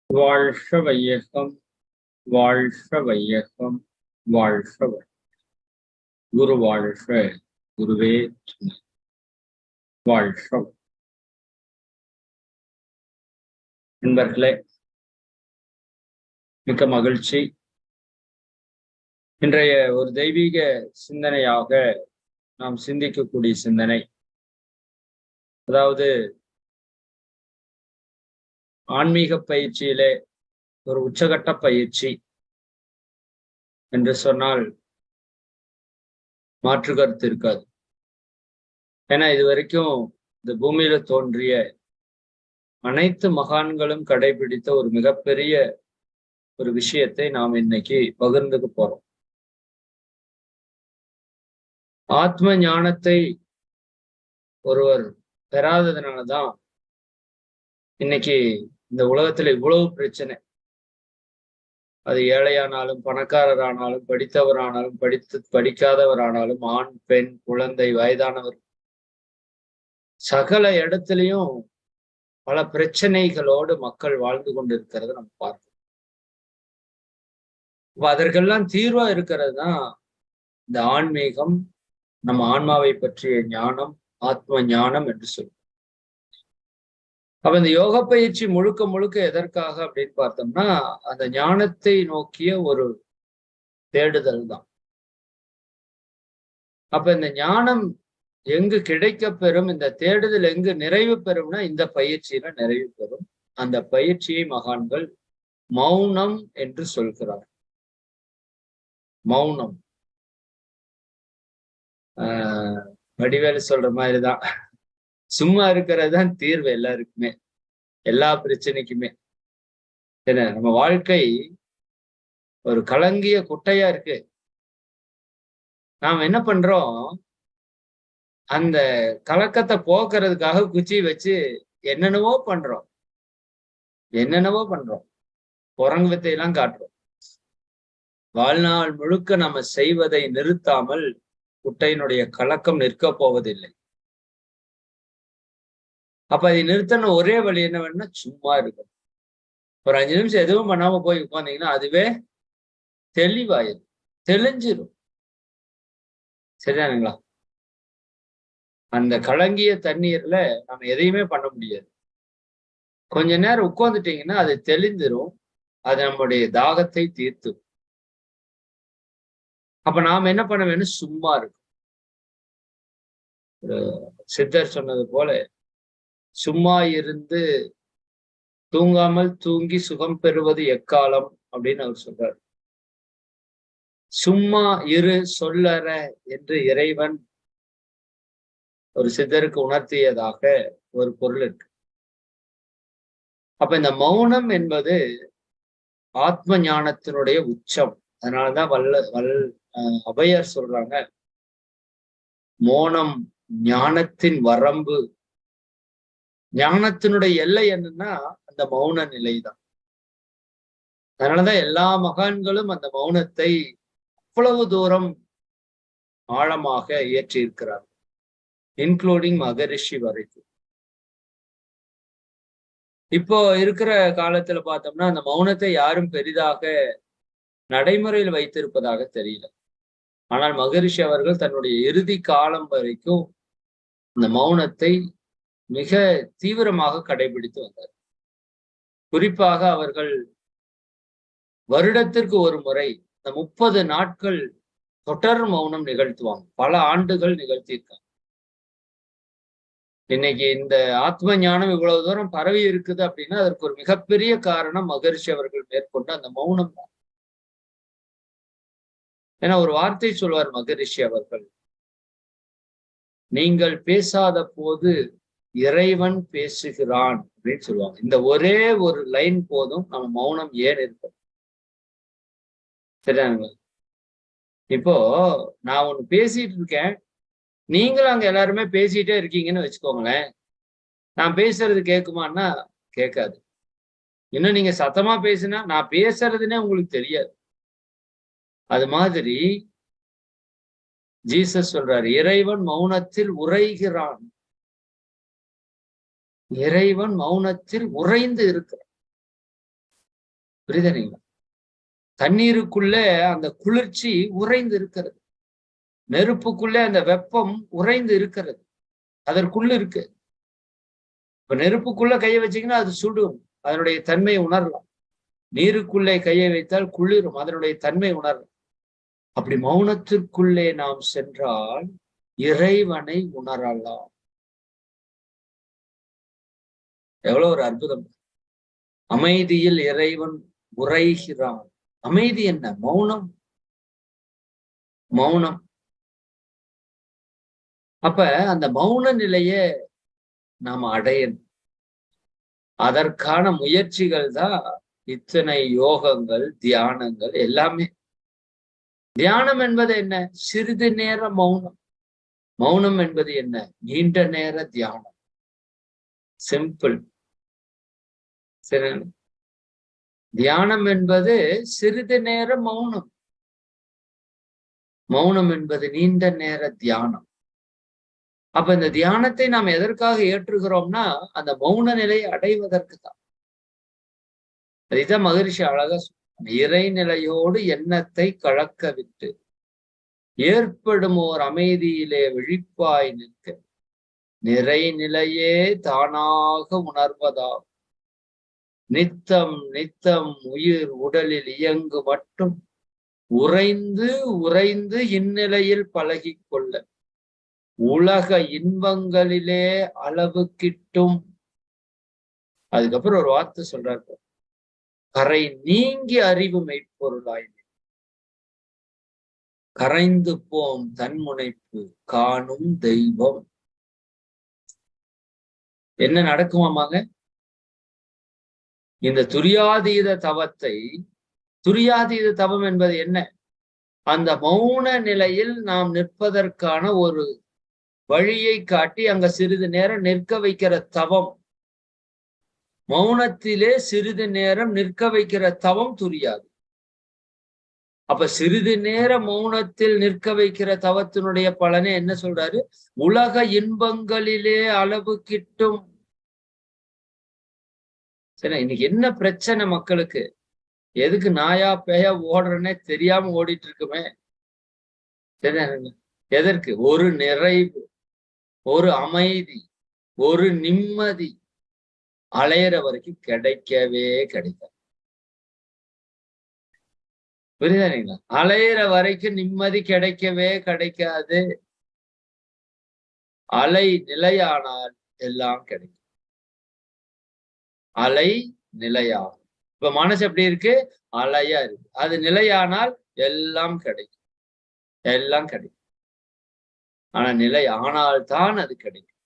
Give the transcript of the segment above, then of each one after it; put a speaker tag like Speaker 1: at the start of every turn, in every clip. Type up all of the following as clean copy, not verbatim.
Speaker 1: வாழ்க வையகம், வாழ்க வையகம், வாழ்க குரு வாழ்க, குருவே துணை. வாழ்க. நண்பர்களே, மிக்க மகிழ்ச்சி. இன்றைய ஒரு தெய்வீக சிந்தனையாக நாம் சிந்திக்கக்கூடிய சிந்தனை, அதாவது ஆன்மீக பயிற்சியிலே ஒரு உச்சகட்ட பயிற்சி என்று சொன்னால் மாற்று கருத்து இருக்காது. ஏன்னா இது வரைக்கும் இந்த பூமியில தோன்றிய அனைத்து மகான்களும் கடைபிடித்த ஒரு மிகப்பெரிய ஒரு விஷயத்தை நாம் இன்னைக்கு பகிர்ந்துக்க போறோம். ஆத்ம ஞானத்தை ஒருவர் பெறாததுனாலதான் இன்னைக்கு இந்த உலகத்துல இவ்வளவு பிரச்சனை. அது ஏழையானாலும், பணக்காரரானாலும், படித்தவரானாலும், படிக்காதவரானாலும், ஆண், பெண், குழந்தை, வயதானவர், சகல இடத்திலையும் பல பிரச்சனைகளோடு மக்கள் வாழ்ந்து கொண்டிருக்கிறத நம்ம பார்க்கிறோம். அதற்கெல்லாம் தீர்வா இருக்கிறது தான் இந்த ஆன்மீகம், நம்ம ஆன்மாவை பற்றிய ஞானம், ஆத்ம ஞானம் என்று சொல்லுவோம். அப்ப இந்த யோக பயிற்சி முழுக்க முழுக்க எதற்காக அப்படின்னு பார்த்தோம்னா, அந்த ஞானத்தை நோக்கிய ஒரு தேடுதல் தான். அப்ப இந்த ஞானம் எங்கு கிடைக்க பெறும், இந்த தேடுதல் எங்கு நிறைவு பெறும்னா இந்த பயிற்சியில நிறைவு பெறும். அந்த பயிற்சியை மகான்கள் மௌனம் என்று சொல்கிறார். மௌனம். வடிவேலு சொல்ற மாதிரிதான், சும்மா இருக்கிறது தான் தீர்வு எல்லாருக்குமே, எல்லா பிரச்சனைக்குமே. என்ன, நம்ம வாழ்க்கை ஒரு கலங்கிய குட்டையா இருக்கு. நாம் என்ன பண்றோம், அந்த கலக்கத்தை போக்குறதுக்காக குச்சி வச்சு என்னென்னவோ பண்றோம், குரங்கு வித்தையெல்லாம் காட்டுறோம். வாழ்நாள் முழுக்க நம்ம செய்வதை நிறுத்தாமல் குட்டையினுடைய கலக்கம் நிற்க போவதில்லை. அப்ப அதை நிறுத்தன ஒரே வழி என்ன வேணும்னா சும்மா இருக்கும். ஒரு 5 நிமிஷம் எதுவும் பண்ணாம போய் உட்கார்ந்தீங்கன்னா அதுவே தெளிவாயிரும், தெளிஞ்சிரும். சரிதானுங்களா? அந்த கலங்கிய தண்ணீர்ல நம்ம எதையுமே பண்ண முடியாது. கொஞ்ச நேரம் உட்கார்ந்துட்டீங்கன்னா அது தெளிந்துரும், அது நம்முடைய தாகத்தை தீர்த்தும். அப்ப நாம என்ன பண்ண வேணும், சும்மா இருக்கும். சித்தர் சொன்னது போல, சும்மா இருந்து தூங்காமல் தூங்கி சுகம் பெறுவது எக்காலம் அப்படின்னு அவர் சொல்றார். சும்மா இரு சொல்லற என்று இறைவன் ஒரு சித்தருக்கு உணர்த்தியதாக ஒரு பொருள் இருக்கு. அப்ப இந்த மௌனம் என்பது ஆத்ம ஞானத்தினுடைய உச்சம். அதனாலதான் அபையார் சொல்றாங்க, மௌனம் ஞானத்தின் வரம்பு. ஞானத்தினுடைய எல்லை என்னன்னா அந்த மௌன நிலைதான். அதனாலதான் எல்லா மகான்களும் அந்த மௌனத்தை அவ்வளவு தூரம் ஆழமாக இயற்றி இருக்கிறார், இன்க்ளூடிங் மகரிஷி வரைக்கும். இப்போ இருக்கிற காலத்துல பார்த்தோம்னா அந்த மௌனத்தை யாரும் பெரிதாக நடைமுறையில் வைத்திருப்பதாக தெரியல. ஆனால் மகரிஷி அவர்கள் தன்னுடைய இறுதி காலம் வரைக்கும் இந்த மௌனத்தை மிக தீவிரமாக கடைபிடித்து வந்தார். குறிப்பாக அவர்கள் வருடத்திற்கு ஒரு முறை இந்த 30 நாட்கள் தொடர் மௌனம் நிகழ்த்துவாங்க. பல ஆண்டுகள் நிகழ்த்தியிருக்காங்க. இன்னைக்கு இந்த ஆத்ம ஞானம் இவ்வளவு தூரம் பரவி இருக்குது அப்படின்னா அதற்கு ஒரு மிகப்பெரிய காரணம் மகரிஷி அவர்கள் மேற்கொண்ட அந்த மௌனம் தான். ஏன்னா ஒரு வார்த்தை சொல்வார் மகரிஷி அவர்கள், நீங்கள் பேசாத போது இறைவன் பேசுகிறான் அப்படின்னு சொல்லுவாங்க. இந்த ஒரே ஒரு லைன் போதும் நம்ம மௌனம் ஏன் இருக்க. சரிதானுங்க? இப்போ நான் ஒண்ணு பேசிட்டு இருக்கேன், நீங்களும் அங்க எல்லாருமே பேசிட்டே இருக்கீங்கன்னு வச்சுக்கோங்களேன். நான் பேசுறது கேட்குமான்னா கேட்காது. இன்னும் நீங்க சத்தமா பேசுனா நான் பேசுறதுன்னே உங்களுக்கு தெரியாது. அது மாதிரி ஜீசஸ் சொல்றாரு, இறைவன் மௌனத்தில் உறைகிறான். இறைவன் மௌனத்தில் உறைந்து இருக்கிறான். புரியுதுங்களா? தண்ணீருக்குள்ளே அந்த குளிர்ச்சி உறைந்து இருக்கிறது. நெருப்புக்குள்ளே அந்த வெப்பம் உறைந்து இருக்கிறது. அதற்குள்ள இருக்கு. இப்ப நெருப்புக்குள்ள கையை வச்சீங்கன்னா அது சுடும். அதனுடைய தன்மையை உணரலாம். நீருக்குள்ளே கையை வைத்தால் குளிரும். அதனுடைய தன்மை உணரலாம். அப்படி மௌனத்திற்குள்ளே நாம் சென்றால் இறைவனை உணரலாம். எவ்வளவு ஒரு அற்புதம்! அமைதியில் இறைவன் உறைகிறான். அமைதி என்ன? மௌனம். மௌனம். அப்ப அந்த மௌன நிலையை நாம் அடையணும். அதற்கான முயற்சிகள் தான் இத்தனை யோகங்கள், தியானங்கள் எல்லாமே. தியானம் என்பது என்ன? சிறிது நேர மௌனம். மௌனம் என்பது என்ன? நீண்ட நேர தியானம். சிம்பிள். சரி. தியானம் என்பது சிறிது நேர மௌனம். மௌனம் என்பது நீண்ட நேர தியானம். அப்ப இந்த தியானத்தை நாம் எதற்காக ஏற்றுகிறோம்னா அந்த மௌன நிலையை அடைவதற்கு தான். அதுதான் மகரிஷி அழகா இறைநிலையோடு எண்ணத்தை கலக்க விட்டு ஏற்படும் ஓர் அமைதியிலே விழிப்பாய் நிற்க நிறைநிலையே தானாக உணர்வதாகும். நித்தம் நித்தம் உயிர் உடலில் இயங்கு மட்டும் உறைந்து உறைந்து இந்நிலையில் பழகிக் கொள்ள உலக இன்பங்களிலே அளவு கிட்டும். அதுக்கப்புறம் ஒரு வார்த்தை சொல்றாரு, கரை நீங்கி அறிவு மெய்ப்பொருளாய் கரைந்து போம் தன்முனைப்பு காணும் தெய்வம். என்ன நடக்குமாமாங்க? இந்த துரியாதீத தவத்தை, துரியாதீத தவம் என்பது என்ன? அந்த மௌன நிலையில் நாம் நிற்பதற்கான ஒரு வழியை காட்டி அங்க சிறிது நேரம் நிற்க வைக்கிற தவம். மௌனத்திலே சிறிது நேரம் நிற்க வைக்கிற தவம் துரியாது. அப்ப சிறிது நேர மௌனத்தில் நிற்க வைக்கிற தவத்தினுடைய பலனை என்ன சொல்றாரு? உலக இன்பங்களிலே அளவு கிட்டும். சரி, இன்னைக்கு என்ன பிரச்சனை மக்களுக்கு? எதுக்கு நாயா பேயா ஓடுறனே தெரியாம ஓடிட்டு இருக்குமே. சரி, எதற்கு? ஒரு நிறைவு, ஒரு அமைதி, ஒரு நிம்மதி அலையிற வரைக்கும் கிடைக்கவே கிடைக்காது. புரியுதுங்களா? அலையிற வரைக்கும் நிம்மதி கிடைக்கவே கிடைக்காது. அலை நிலையானால் எல்லாம் கிடைக்கும். அலை நிலையாகும். இப்ப மனசு எப்படி இருக்கு? அலையா இருக்கு. அது நிலையானால் எல்லாம் கிடைக்கும். எல்லாம் கிடைக்கும். ஆனா நிலை ஆனால்தான் அது கிடைக்கும்.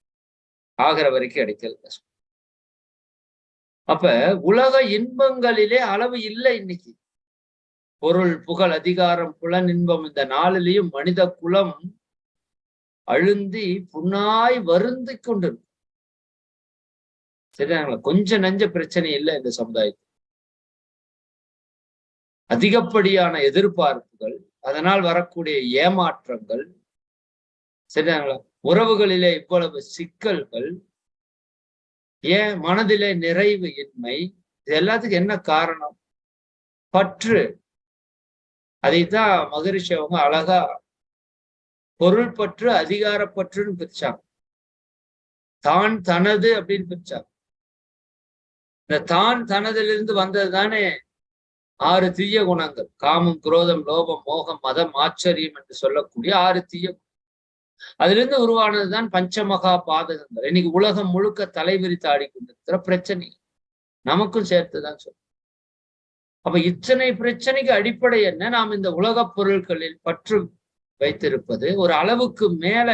Speaker 1: ஆகிற வரைக்கும் கிடைக்கிறது கஷ்டம். அப்ப உலக இன்பங்களிலே அளவு இல்லை இன்னைக்கு. பொருள், புகழ், அதிகாரம், புலன் இன்பம் இந்த நாளிலேயும் மனித குலம் அழுந்தி புண்ணாய் வருந்தி கொண்டிருக்கு. சரிங்களா? கொஞ்சம் நஞ்ச பிரச்சனை இல்லை இந்த சமுதாயத்தில். அதிகப்படியான எதிர்பார்ப்புகள், அதனால் வரக்கூடிய ஏமாற்றங்கள், சரிங்களா? உறவுகளிலே இவ்வளவு சிக்கல்கள், ஏன் மனதிலே நிறைவு இன்மை, இது எல்லாத்துக்கும் என்ன காரணம்? பற்று. அதைத்தான் மகரிஷி அவங்க அழகா பொருள் பற்று, அதிகார பற்றுன்னு பிரிச்சாங்க. தான் தனது அப்படின்னு பிரிச்சாங்க. இந்த தான் தனதிலிருந்து வந்தது தானே 6 தீய குணங்கள். காமம், குரோதம், லோபம், மோகம், மதம், ஆச்சரியம் என்று சொல்லக்கூடிய 6 தீய. அதிலிருந்து உருவானதுதான் பஞ்சமகா பாதகங்கள். இன்னைக்கு உலகம் முழுக்க தலைவிரித்து ஆடிக்கொண்டிருக்கிற பிரச்சனை நமக்கும் சேர்த்துதான் சொல்றோம். அப்ப இத்தனை பிரச்சனைக்கு அடிப்படை என்ன? நாம் இந்த உலகப் பொருட்களில் பற்று வைத்திருப்பது, ஒரு அளவுக்கு மேல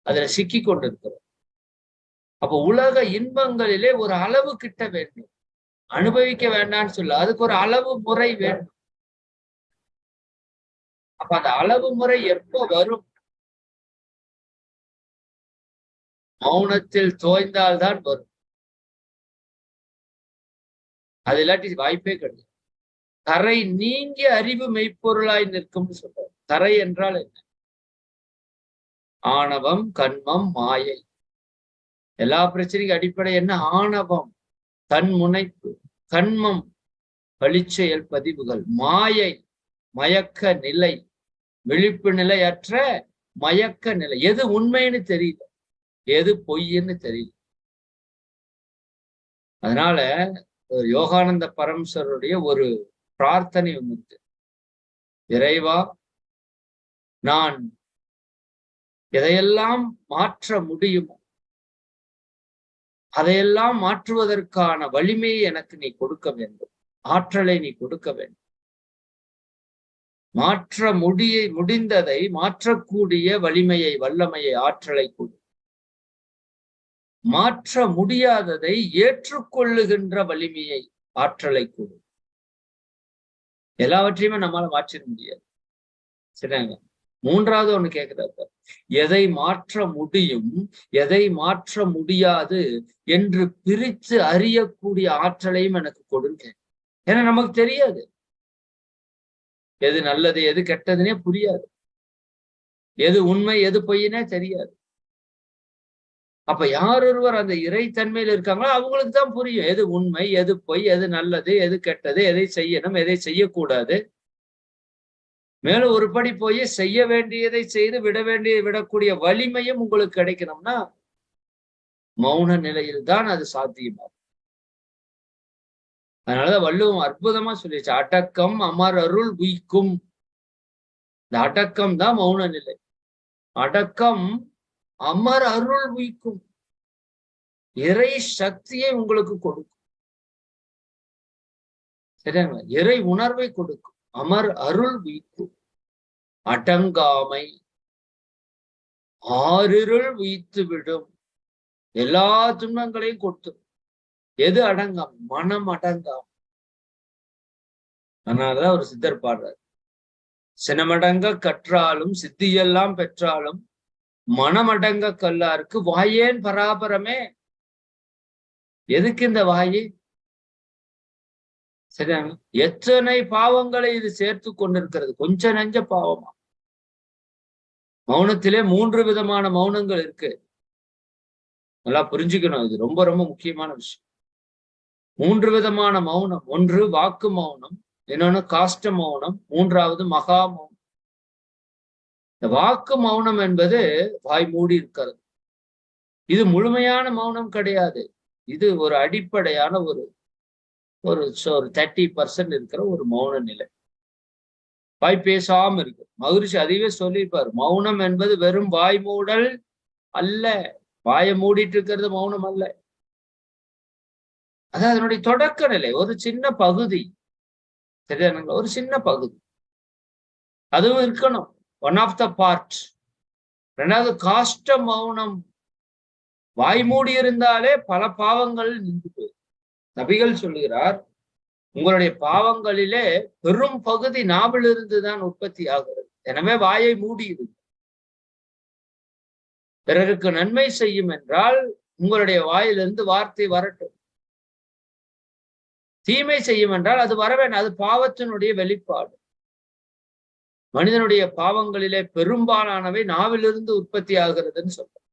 Speaker 1: அதுல சிக்கி கொண்டிருக்கிறோம். அப்ப உலக இன்பங்களிலே ஒரு அளவு கிட்ட வேண்டும். அனுபவிக்க வேண்டாம்னு சொல்ல, அதுக்கு ஒரு அளவு முறை வேண்டும். அப்ப அந்த அளவு முறை எப்போ வரும்? மௌனத்தில் தோய்ந்தால்தான் வரும். அது இல்லாட்டி வாய்ப்பே கிடையாது. கரை நீங்கி அறிவு மெய்ப்பொருளாய் நிற்கும்னு சொல்றாரு. கரை என்றால் என்ன? ஆணவம், கண்மம், மாயை. எல்லா பிரச்சனைக்கும் அடிப்படை என்ன? ஆணவம், தன் முனைப்பு, கண்மம், பழிச்செயல் பதிவுகள், மாயை, மயக்க நிலை, விழிப்பு நிலையற்ற மயக்க நிலை. எது உண்மைன்னு தெரியல, எது பொய்ன்னு தெரியல. அதனால யோகானந்த பரமசருடைய ஒரு பிரார்த்தனை ஒன்று இருக்கு. இறைவா, நான் எதையெல்லாம் மாற்ற முடியுமோ அதையெல்லாம் மாற்றுவதற்கான வலிமையை எனக்கு நீ கொடுக்க வேண்டும், ஆற்றலை நீ கொடுக்க வேண்டும். மாற்ற முடிந்ததை மாற்றக்கூடிய வலிமையை, வல்லமையை, ஆற்றலை கொடு. மாற்ற முடியாததை ஏற்றுக்கொள்ளுகின்ற வலிமையை, ஆற்றலை கொடு. எல்லாவற்றையுமே நம்மளால மாற்றிட முடியாது. சரிங்க. மூன்றாவது ஒண்ணு கேட்கிறார், எதை மாற்ற முடியும், எதை மாற்ற முடியாது என்று பிரித்து அறியக்கூடிய ஆற்றலையும் எனக்கு கொடுங்க. ஏன்னா நமக்கு தெரியாது, எது நல்லது எது கெட்டதுன்னே புரியாது, எது உண்மை எது பொய்னே தெரியாது. அப்ப யார் ஒருவர் அந்த இறைத்தன்மையில் இருக்காங்களோ அவங்களுக்கு தான் புரியும் எது உண்மை எது பொய், எது நல்லது எது கெட்டது, எதை செய்யணும் எதை செய்யக்கூடாது. மேலும் ஒரு படி போய் செய்ய வேண்டியதை செய்து விடக்கூடிய வலிமையும் உங்களுக்கு கிடைக்கணும்னா மௌன நிலையில் தான் அது சாத்தியமாகும். அதனாலதான் வள்ளுவம் அற்புதமா சொல்லிடுச்சு, அடக்கம் அமர் அருள் உய்க்கும். இந்த அடக்கம் தான் மௌன நிலை. அடக்கம் அமர் அருள் உய்க்கும், இறை சக்தியை உங்களுக்கு கொடுக்கும். சரியாங்க, இறை உணர்வை கொடுக்கும். அமர் அருள் உய்க்கும். அடங்காமை ஆறிருள் உய்த்து விடும், எல்லா துன்பங்களையும் கொடுத்து. எது அடங்காம்? மனம் அடங்காம். அதனாலதான் ஒரு சித்தர் பாடுறார், சினமடங்க கற்றாலும் சித்தியெல்லாம் பெற்றாலும் மனமடங்க கல்லாருக்கு வாயேன் பராபரமே. எதுக்கு இந்த வாயு? சரியா? எத்தனை பாவங்களை இது சேர்த்து கொண்டிருக்கிறது, கொஞ்ச நெஞ்ச பாவமா? மௌனத்திலே 3 விதமான மௌனங்கள் இருக்கு. நல்லா புரிஞ்சுக்கணும், இது ரொம்ப ரொம்ப முக்கியமான விஷயம். 3 விதமான மௌனம். ஒன்று வாக்கு மௌனம், இன்னொன்னு காஷ்ட மௌனம், மூன்றாவது மகா மௌனம். இந்த வாக்கு மௌனம் என்பது வாய் மூடி இருக்கிறது. இது முழுமையான மௌனம் கிடையாது. இது ஒரு அடிப்படையான ஒரு 30% இருக்கிற ஒரு மௌன நிலை. வாய் பேசாம இருக்கு. மகிழ்ச்சி அதுவே சொல்லியிருப்பார், மௌனம் என்பது வெறும் வாய் மூடல் அல்ல. வாயை மூடிட்டு இருக்கிறது மௌனம் அல்ல. அது அதனுடைய தொடக்க நிலை, ஒரு சின்ன பகுதி. சரியானுங்களா? ஒரு சின்ன பகுதி அதுவும் இருக்கணும், ஒன் ஆஃப் த பார்ட். ரெண்டாவது காஷ்ட மௌனம். வாய் மூடி இருந்தாலே பல பாவங்கள் நின்று போயிடும். நபிகள் சொல்லுகிறார், உங்களுடைய பாவங்களிலே பெரும் பகுதி நாவிலிருந்து தான் உற்பத்தி ஆகிறது. எனவே வாயை மூடியிரு. பிறருக்கு நன்மை செய்யும் என்றால் உங்களுடைய வாயிலிருந்து வார்த்தை வரட்டும். தீமை செய்யும் என்றால் அது வரவேண்டும். அது பாவத்தினுடைய வெளிப்பாடு. மனிதனுடைய பாவங்களிலே பெரும்பாலானவை நாவிலிருந்து உற்பத்தி ஆகிறதுன்னு சொல்றோம்.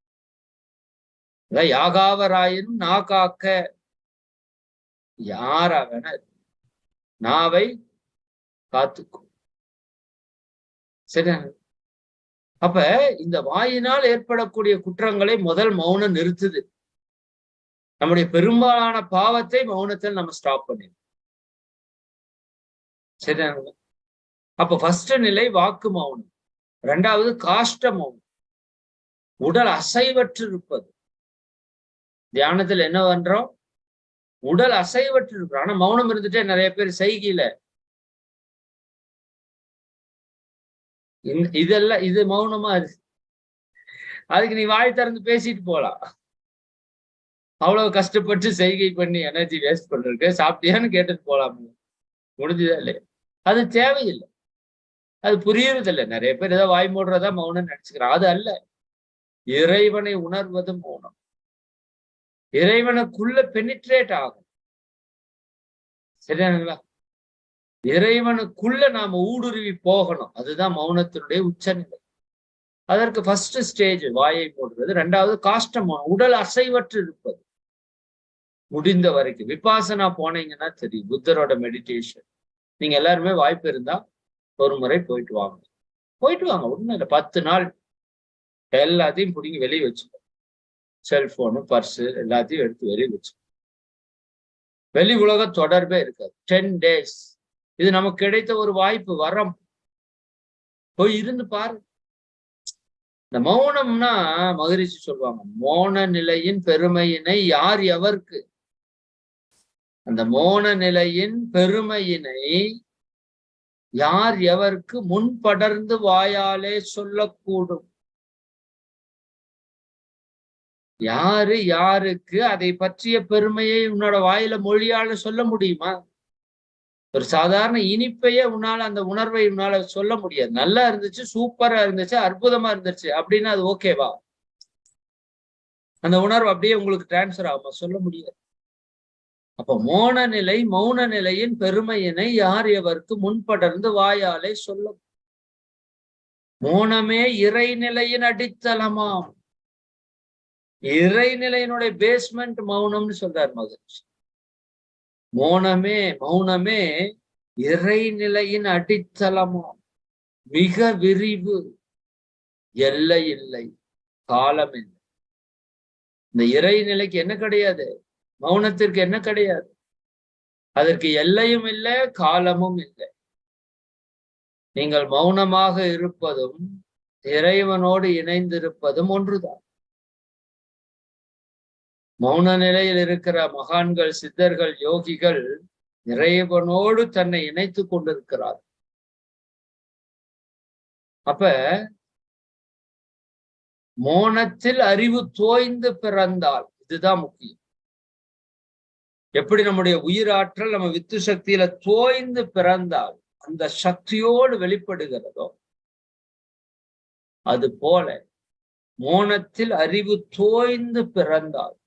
Speaker 1: யாகாவராயினும் நா காக்க. யாரா வேணா நாவை காத்துக்கும். சரி. அப்ப இந்த வாயினால் ஏற்படக்கூடிய குற்றங்களை முதல் மௌனம் நிறுத்துது. நம்முடைய பெரும்பாலான பாவத்தை மௌனத்தில் நம்ம ஸ்டாப் பண்ணிடுறோம். சரியானுங்களா? அப்ப ஃபர்ஸ்ட் நிலை வாக்கு மௌனம். ரெண்டாவது காஷ்ட மௌனம், உடல் அசைவற்று இருப்பது. தியானத்துல என்ன பண்றோம்? உடல் அசைவற்று இருக்கிறோம். ஆனா மௌனம் இருந்துட்டே நிறைய பேர் செய்கையில இதெல்லாம் இது மௌனமா இருக்கு. அதுக்கு நீ வாய் திறந்து பேசிட்டு போலாம். அவ்வளவு கஷ்டப்பட்டு செய்கை பண்ணி எனர்ஜி வேஸ்ட் பண்றதுக்கு சாப்பிட்டியான்னு கேட்டுட்டு போலாம். முடிஞ்சதா இல்லையா? அது தேவையில்லை, அது புரியறதில்லை. நிறைய பேர் ஏதோ வாய் மூடுறதா மௌனம் நினைச்சுக்கிறான். அது அல்ல. இறைவனை உணர்வது மௌனம். இறைவனுக்குள்ள பெனிட்ரேட் ஆகும். சரியானுங்களா? இறைவனுக்குள்ள நாம ஊடுருவி போகணும். அதுதான் மௌனத்தினுடைய உச்சநிலை. அதற்கு ஃபர்ஸ்ட் ஸ்டேஜ் வாயை மூடுறது. ரெண்டாவது காஷ்ட மௌனம், உடல் அசைவற்று இருப்பது. முடிந்த வரைக்கும் விபாசனா போனீங்கன்னா தெரியும், புத்தரோட மெடிடேஷன். நீங்க எல்லாருமே வாய்ப்பு இருந்தா ஒரு முறை போயிட்டு வாங்க. போயிட்டு வாங்க, ஒண்ணும் இல்லை. 10 நாள் எல்லாத்தையும் பிடிங்கி வெளியே வச்சுக்கோ. செல்போனு, பர்ஸு எல்லாத்தையும் எடுத்து வெளியே வச்சுக்கோ. வெளி உலக தொடர்பே இருக்காது. 10 days. இது நமக்கு கிடைத்த ஒரு வாய்ப்பு, வரம். போய் இருந்து பாரு. இந்த மௌனம்னா மகரிஷி சொல்லுவாங்க, மௌன நிலையின் பெருமையினை யார் எவருக்கு. அந்த மௌன நிலையின் பெருமையினை யார் எவருக்கு முன்படர்ந்து வாயாலே சொல்லக்கூடும். யாரு யாருக்கு அதை பற்றிய பெருமையை உன்னோட வாயில மொழியால சொல்ல முடியுமா? ஒரு சாதாரண இனிப்பையே உன்னால, அந்த உணர்வை உன்னால சொல்ல முடியாது. நல்லா இருந்துச்சு, சூப்பரா இருந்துச்சு, அற்புதமா இருந்துச்சு அப்படின்னா அது ஓகேவா? அந்த உணர்வு அப்படியே உங்களுக்கு டிரான்ஸ்பர் ஆகுமா? சொல்ல முடியாது. அப்ப மௌன நிலை, மௌன நிலையின் பெருமையினை யார் எவருக்கு முன்படர்ந்து வாயாலே சொல்ல. மௌனமே இறைநிலையின் அடித்தளமாம். இறைநிலையினுடைய பேஸ்மெண்ட் மௌனம்னு சொல்றார் மகரிஷி. மௌனமே இறைநிலையின் அடித்தளமாம். மிக விரிவு, எல்லை இல்லை, காலம் இல்லை. இந்த இறைநிலைக்கு என்ன கிடையாது? மௌனத்திற்கு என்ன கிடையாது? அதற்கு எல்லையும் இல்லை, காலமும் இல்லை. நீங்கள் மௌனமாக இருப்பதும் இறைவனோடு இணைந்திருப்பதும் ஒன்றுதான். மௌன நிலையில் இருக்கிற மகான்கள், சித்தர்கள், யோகிகள் இறைவனோடு தன்னை இணைத்துக் கொண்டிருக்கிறார். அப்ப மௌனத்தில் அறிவு தோய்ந்து பிறந்தால், இதுதான் முக்கியம். எப்படி நம்முடைய உயிராற்றல் நம்ம வித்து சக்தியில தோய்ந்து பிறந்தால் அந்த சக்தியோடு வெளிப்படுகிறதோ, அது போல மௌனத்தில் அறிவு தோய்ந்து பிறந்தால்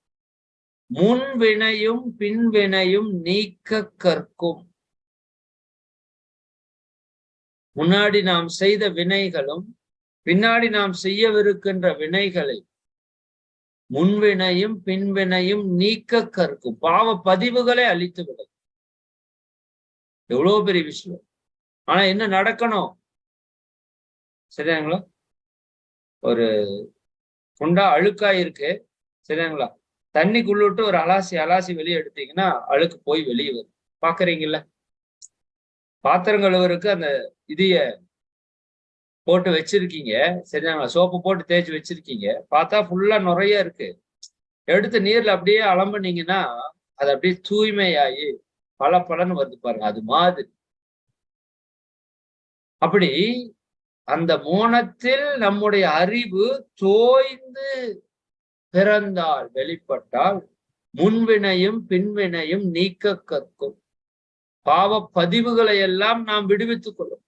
Speaker 1: முன்வினையும் பின்வினையும் நீக்க கற்கும். முன்னாடி நாம் செய்த வினைகளும் பின்னாடி நாம் செய்யவிருக்கின்ற வினைகளை முன்வினையும் பின்வினையும் நீக்க கற்கும். பாவ பதிவுகளை அழித்து விடும். எவ்வளவு பெரிய விஷயம். ஆனா என்ன நடக்கணும்? சரியாங்களா? ஒரு குண்டா அழுக்காய் இருக்கு, சரியாங்களா? தண்ணிக்குள்ளிட்டு ஒரு அலாசி வெளியே எடுத்தீங்கன்னா அழுக்கு போய் வெளியே வரும். பாக்குறீங்கல்ல? பாத்திரம் கழுவுறதுக்கு அந்த இதைய போட்டு வச்சிருக்கீங்க, சரியாங்களா? சோப்பு போட்டு தேய்ச்சி வச்சிருக்கீங்க. பார்த்தா ஃபுல்லா நுரைய இருக்கு. எடுத்து நீர்ல அப்படியே அலம்புனீங்கன்னா அது அப்படியே தூய்மையாகி பலன்னு வருது பாருங்க. அது மாதிரி அப்படி அந்த மௌனத்தில் நம்முடைய அறிவு தோய்ந்து பிறந்தால், வெளிப்பட்டால் முன்வினையும் பின்வினையும் நீக்க கற்கும். பாவ பதிவுகளை எல்லாம் நாம் விடுவித்துக் கொள்ளும்.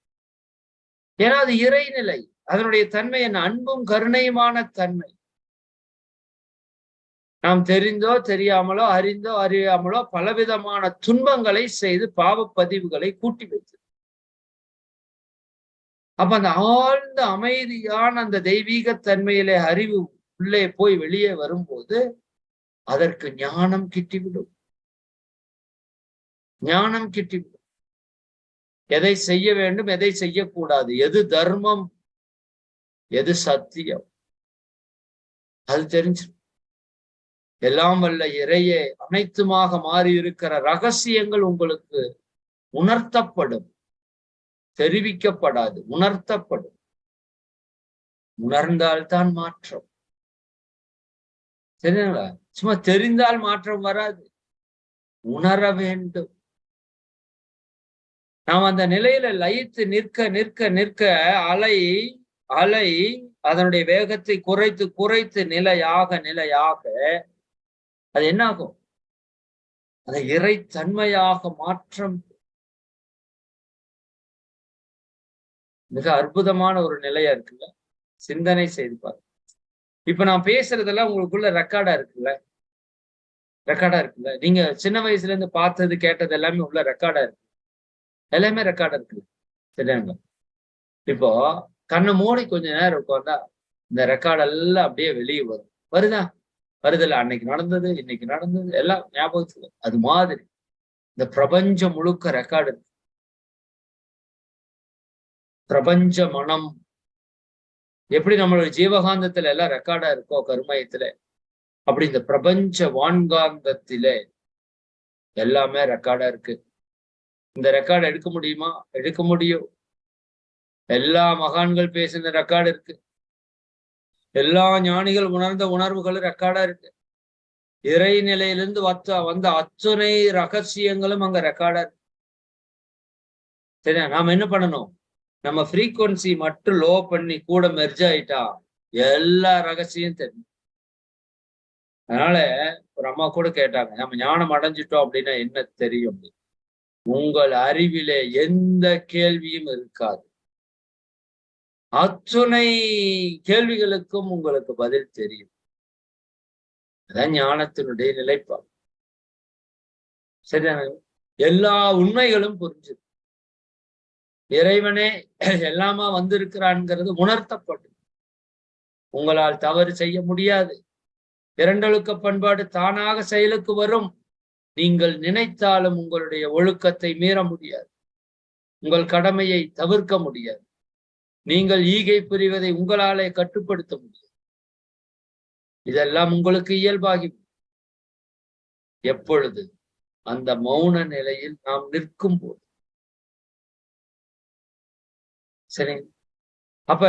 Speaker 1: ஏன்னா அது இறைநிலை. அதனுடைய தன்மை என்ன? அன்பும் கருணையுமான தன்மை. நாம் தெரிந்தோ தெரியாமலோ, அறிந்தோ அறியாமலோ பலவிதமான துன்பங்களை செய்து பாவ பதிவுகளை கூட்டி வைத்து, அப்ப அந்த ஆழ்ந்த அமைதியான அந்த தெய்வீக தன்மையிலே அறிவு உள்ளே போய் வெளியே வரும்போது அதற்கு ஞானம் கிட்டிவிடும். ஞானம் கிட்டிவிடும். எதை செய்ய வேண்டும், எதை செய்யக்கூடாது, எது தர்மம், எது சத்தியம், அது தெரிஞ்சிடும். எல்லாம் வல்ல இறையே அனைத்துமாக மாறி இருக்கிற ரகசியங்கள் உங்களுக்கு உணர்த்தப்படும். தெரிவிக்கப்படாது, உணர்த்தப்படும். உணர்ந்தால்தான் மாற்றம். சரிங்களா? சும்மா தெரிந்தால் மாற்றம் வராது. உணர வேண்டும். நாம் அந்த நிலையில லயித்து நிற்க நிற்க நிற்க அலை அலை அதனுடைய வேகத்தை குறைத்து குறைத்து நிலையாக நிலையாக அது என்ன ஆகும்? அதை இறைத்தன்மையாக மாற்றம். மிக அற்புதமான ஒரு நிலையா இருக்குல்ல? சிந்தனை செய்து பாரு. இப்ப நான் பேசுறதெல்லாம் உங்களுக்குள்ள ரெக்கார்டா இருக்குல்ல? ரெக்கார்டா இருக்குல்ல? நீங்க சின்ன வயசுல இருந்து பார்த்தது கேட்டது எல்லாமே உள்ள ரெக்கார்டா இருக்கு. எல்லாமே ரெக்கார்டா இருக்குல்ல? சரியாங்க? இப்போ கண்ணை மூடி கொஞ்ச நேரம் உட்கார்ந்தா இந்த ரெக்கார்ட் எல்லாம் அப்படியே வெளியே வரும். வருதா? வருதில்ல, அன்னைக்கு நடந்தது, இன்னைக்கு நடந்தது, எல்லாம் ஞாபகத்துக்கு. அது மாதிரி இந்த பிரபஞ்சம் முழுக்க ரெக்கார்டு இருக்கு. பிரபஞ்ச மனம் எப்படி நம்மளோட ஜீவகாந்தத்துல எல்லாம் ரெக்கார்டா இருக்கோ கருமயத்துல, அப்படி இந்த பிரபஞ்ச வான்காந்தத்திலே எல்லாமே ரெக்கார்டா இருக்கு. இந்த ரெக்கார்டு எடுக்க முடியுமா? எடுக்க முடியும். எல்லா மகான்கள் பேசின ரெக்கார்டு இருக்கு. எல்லா ஞானிகள் உணர்ந்த உணர்வுகளும் ரெக்கார்டா இருக்கு. இறைநிலையிலிருந்து வந்த அத்துணை ரகசியங்களும் அங்க ரெக்கார்டா இருக்கு. சரியா? நாம என்ன பண்ணணும்? நம்ம ஃப்ரீக்வன்சி மட்டும் லோ பண்ணி கூட மெர்ஜ் ஆயிட்டா எல்லா ரகசியம் தெரியும். அதனால ஒரு அம்மா கூட கேட்டாங்க, நம்ம ஞானம் அடைஞ்சிட்டோம் அப்படின்னா என்ன தெரியும்? உங்கள் அறிவிலே எந்த கேள்வியும் இருக்காது. அத்துணை கேள்விகளுக்கும் உங்களுக்கு பதில் தெரியும். அதான் ஞானத்தினுடைய நிலைப்பாடு. சரியான எல்லா உண்மைகளும் புரிஞ்சு இறைவனே எல்லாமா வந்திருக்கிறான்ங்கிறது உணர்த்தப்படும். உங்களால் தவறு செய்ய முடியாது. இரண்டொழுக்க பண்பாடு தானாக செயலுக்கு வரும். நீங்கள் நினைத்தாலும் உங்களுடைய ஒழுக்கத்தை மீற முடியாது. உங்கள் கடமையை தவிர்க்க முடியாது. நீங்கள் ஈகை புரிவதை உங்களாலே கட்டுப்படுத்த முடியாது. இதெல்லாம் உங்களுக்கு இயல்பாகி எப்பொழுது அந்த மௌன நிலையில் நாம் நிற்கும் போது. சரி, அப்ப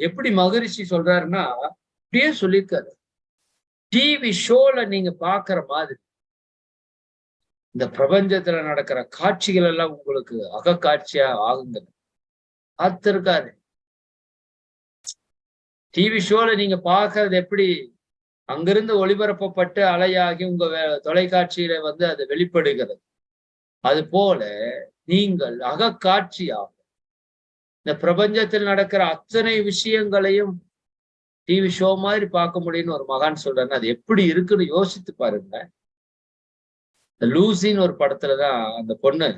Speaker 1: எப்படி மகரிஷி சொல்றாருன்னா, அப்படியே சொல்லியிருக்காரு. டிவி ஷோல நீங்க பாக்குற மாதிரி இந்த பிரபஞ்சத்துல நடக்கிற காட்சிகள் எல்லாம் உங்களுக்கு அகக்காட்சியா ஆகுங்க. பார்த்திருக்காரு. டிவி ஷோல நீங்க பாக்குறது எப்படி அங்கிருந்து ஒளிபரப்பப்பட்டு அலையாகி உங்க தொலைக்காட்சியில அது வெளிப்படுகிறது. அது போல நீங்கள் அகக்காட்சியாக இந்த பிரபஞ்சத்தில் நடக்கிற அத்தனை விஷயங்களையும் டிவி ஷோ மாதிரி பார்க்க முடியும்னு ஒரு மகான் சொல்றாரு. அது எப்படி இருக்குன்னு யோசித்து பாருங்க. லூசின்னு ஒரு படத்துலதான் அந்த பொண்ணு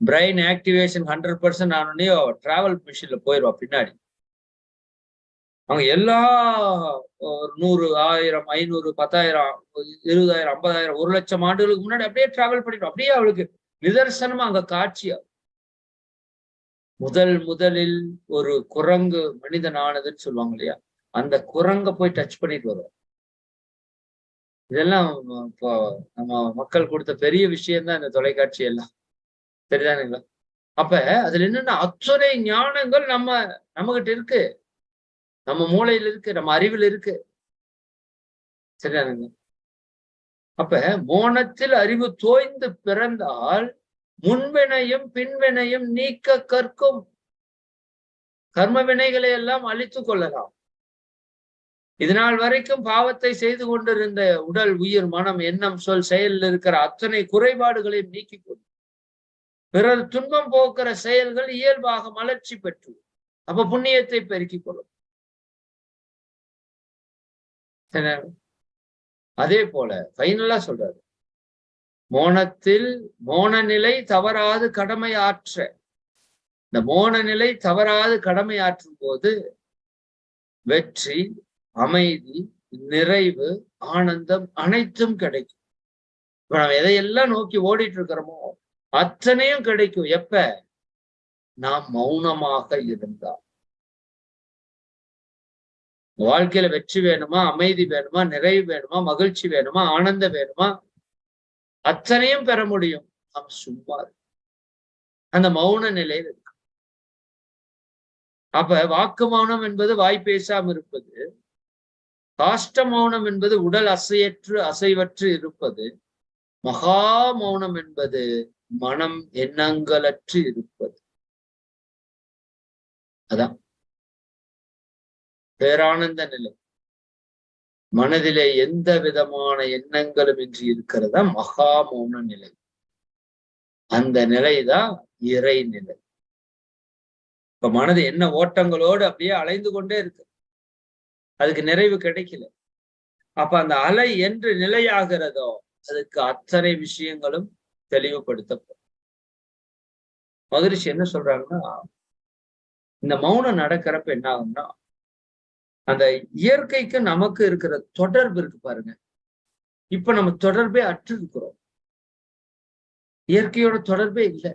Speaker 1: பிரெயின் ஆக்டிவேஷன் 100% ஆனோடனே டிராவல் மிஷின்ல போயிடுவா பின்னாடி. அவங்க எல்லா 100, 1000, 500, 10,000, 20,000, 50,000, 1,00,000 ஆண்டுகளுக்கு முன்னாடி அப்படியே டிராவல் பண்ணிடுவோம். அப்படியே அவளுக்கு நிதர்சனமா அங்க காட்சியா. முதலில் ஒரு குரங்கு மனிதன் ஆனதுன்னு சொல்லுவாங்க இல்லையா, அந்த குரங்க போய் டச் பண்ணிட்டு வருவோம். இதெல்லாம் இப்போ நம்ம மக்கள் கொடுத்த பெரிய விஷயம்தான் இந்த தொலைக்காட்சி எல்லாம். சரிதானுங்களா? அப்ப அதுல என்னன்னா அத்துணை ஞானங்கள் நம்ம கிட்ட இருக்கு, நம்ம மூளையில இருக்கு, நம்ம அறிவில் இருக்கு. சரிதானுங்க? அப்ப மோனத்தில் அறிவு தோய்ந்து பிறந்தால் முன்வினையும் பின்வினையும் நீக்க கற்கும். கர்ம வினைகளை எல்லாம் அழித்துக் கொள்ளலாம். இதனால் வரைக்கும் பாவத்தை செய்து கொண்டிருந்த உடல், உயிர், மனம், எண்ணம், சொல், செயலில் இருக்கிற அத்தனை குறைபாடுகளையும் நீக்கிக் கொள்ளும். பிறர் துன்பம் போக்குற செயல்கள் இயல்பாக மலர்ச்சி பெற்று அப்ப புண்ணியத்தை பெருக்கிக் கொள்ளும். அதே போல ஃபைனலா சொல்றாரு, மோன நிலை தவறாது கடமை ஆற்ற. இந்த மோன நிலை தவறாது கடமை ஆற்றும் போது வெற்றி, அமைதி, நிறைவு, ஆனந்தம் அனைத்தும் கிடைக்கும். இப்ப நம்ம எதையெல்லாம் நோக்கி ஓடிட்டு இருக்கிறோமோ அத்தனையும் கிடைக்கும். எப்ப? நாம் மௌனமாக இருந்தால். வாழ்க்கையில வெற்றி வேணுமா, அமைதி வேணுமா, நிறைவு வேணுமா, மகிழ்ச்சி வேணுமா, ஆனந்தம் வேணுமா, அத்தனையும் பெற முடியும் நாம் சும்மா அந்த மௌன நிலையில் இருக்கு. அப்ப வாக்கு மௌனம் என்பது வாய் பேசாம இருப்பது, காஷ்ட மௌனம் என்பது உடல் அசைவற்று இருப்பது, மகா மௌனம் என்பது மனம் எண்ணங்களற்று இருப்பது. அதான் பேரானந்த நிலை. மனதிலே எந்த விதமான எண்ணங்களும் இன்றி இருக்கிறதா மகா மௌன நிலை. அந்த நிலைதான் இறை நிலை. இப்ப மனது என்ன ஓட்டங்களோடு அப்படியே அலைந்து கொண்டே இருக்கு, அதுக்கு நிறைவு கிடைக்கல. அப்ப அந்த அலை என்று நிலையாகிறதோ அதுக்கு அத்தனை விஷயங்களும் தெளிவுபடுத்தப்படும். மகரிஷி என்ன சொல்றாங்கன்னா, இந்த மௌனம் நடக்கிறப்ப என்ன ஆகும்னா அந்த இயற்கைக்கு நமக்கு இருக்கிற தொடர்பு இருக்கு பாருங்க. இப்ப நம்ம தொடர்பே அற்று இருக்கிறோம். இயற்கையோட தொடர்பே இல்லை.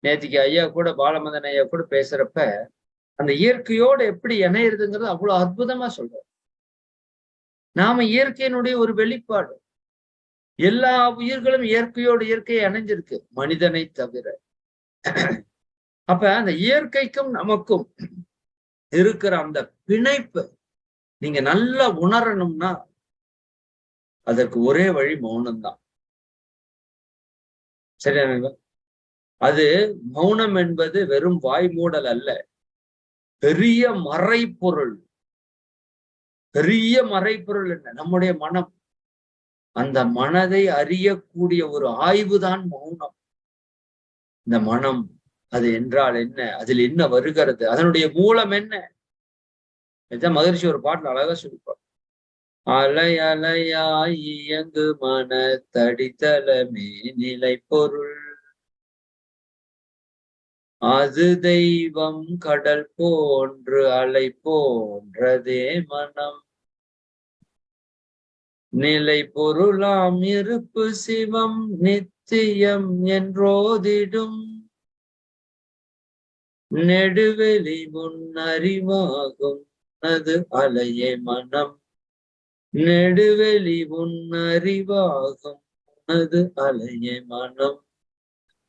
Speaker 1: நேத்திக்கு ஐயா கூட பாலமதன் ஐயா கூட பேசுறப்ப அந்த இயற்கையோட எப்படி இணையிறதுங்கிறது அவ்வளவு அற்புதமா சொல்றாரு. நாம இயற்கையினுடைய ஒரு வெளிப்பாடு. எல்லா உயிர்களும் இயற்கையோடு இயற்கையை இணைஞ்சிருக்கு, மனிதனை தவிர. அப்ப அந்த இயற்கைக்கும் நமக்கும் இருக்கிற அந்த பிணைப்பு நீங்க நல்லா உணரணும்னா அதற்கு ஒரே வழி மௌனம்தான். சரியா? அது மௌனம் என்பது வெறும் வாய்மூடல் அல்ல, பெரிய மறைப்பொருள். பெரிய மறைப்பொருள் என்ன? நம்முடைய மனம். அந்த மனதை அறியக்கூடிய ஒரு ஆய்வுதான் மௌனம். இந்த மனம் அது என்றால் என்ன? அதில் என்ன வருகிறது? அதனுடைய மூலம் என்ன? இதான் மகிழ்ச்சி ஒரு பாட்டுல அழகா சொல்லிப்பார். அலை அலையாய் இயங்கு மன தடித்தலமே நிலை பொருள், அது தெய்வம் கடல் போன்று அலை போன்றதே மனம், நிலை பொருளாம் இருப்பு சிவம் நித்தியம் என்றோதிடும், நெடுவெளி முன்னறிவாகும் அது அலையே மனம், நெடுவெளி முன்னறிவாகும் அது அலையே மனம்,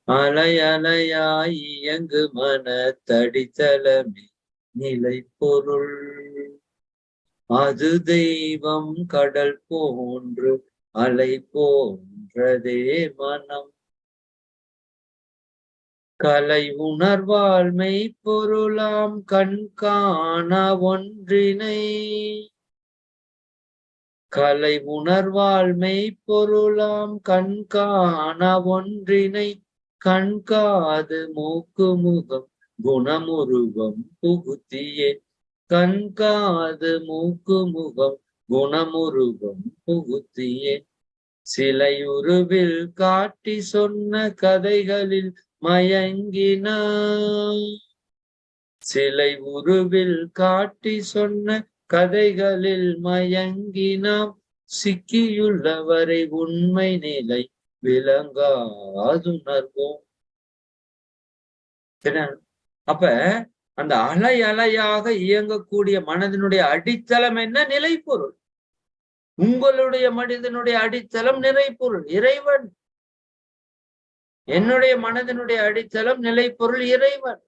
Speaker 1: அலை அலையாய் இயங்கு மன தடித்தலமே நிலை பொருள், அது தெய்வம் கடல் போன்று அலை போன்றதே மனம், கலை உணர்வால் மெய்ப்பொருளாம் கண் காண ஒன்றினை, கலை உணர்வால் மெய்ப்பொருளாம் கண் காண ஒன்றினை, கண்காது மூக்கு முகம் குணமுருவம் புகுத்தியே, கண்காது மூக்கு முகம் குணமுருவம் புகுத்தியே, சிலையுருவில் காட்டி சொன்ன கதைகளில் மயங்கினான், சிலை உருவில் காட்டி சொன்ன கதைகளில் மயங்கினாம், சிக்கியுள்ளவரை உண்மை நிலை விளங்காதுணர்வோம். அப்ப அந்த அலை அலையாக இயங்கக்கூடிய மனதினுடைய அடித்தளம் என்ன? நிலைப்பொருள். உங்களுடைய மனிதனுடைய அடித்தளம் நிறைப்பொருள் இறைவன். என்னுடைய மனதினுடைய அடித்தளம் நிலைப்பொருள் இறைவன்.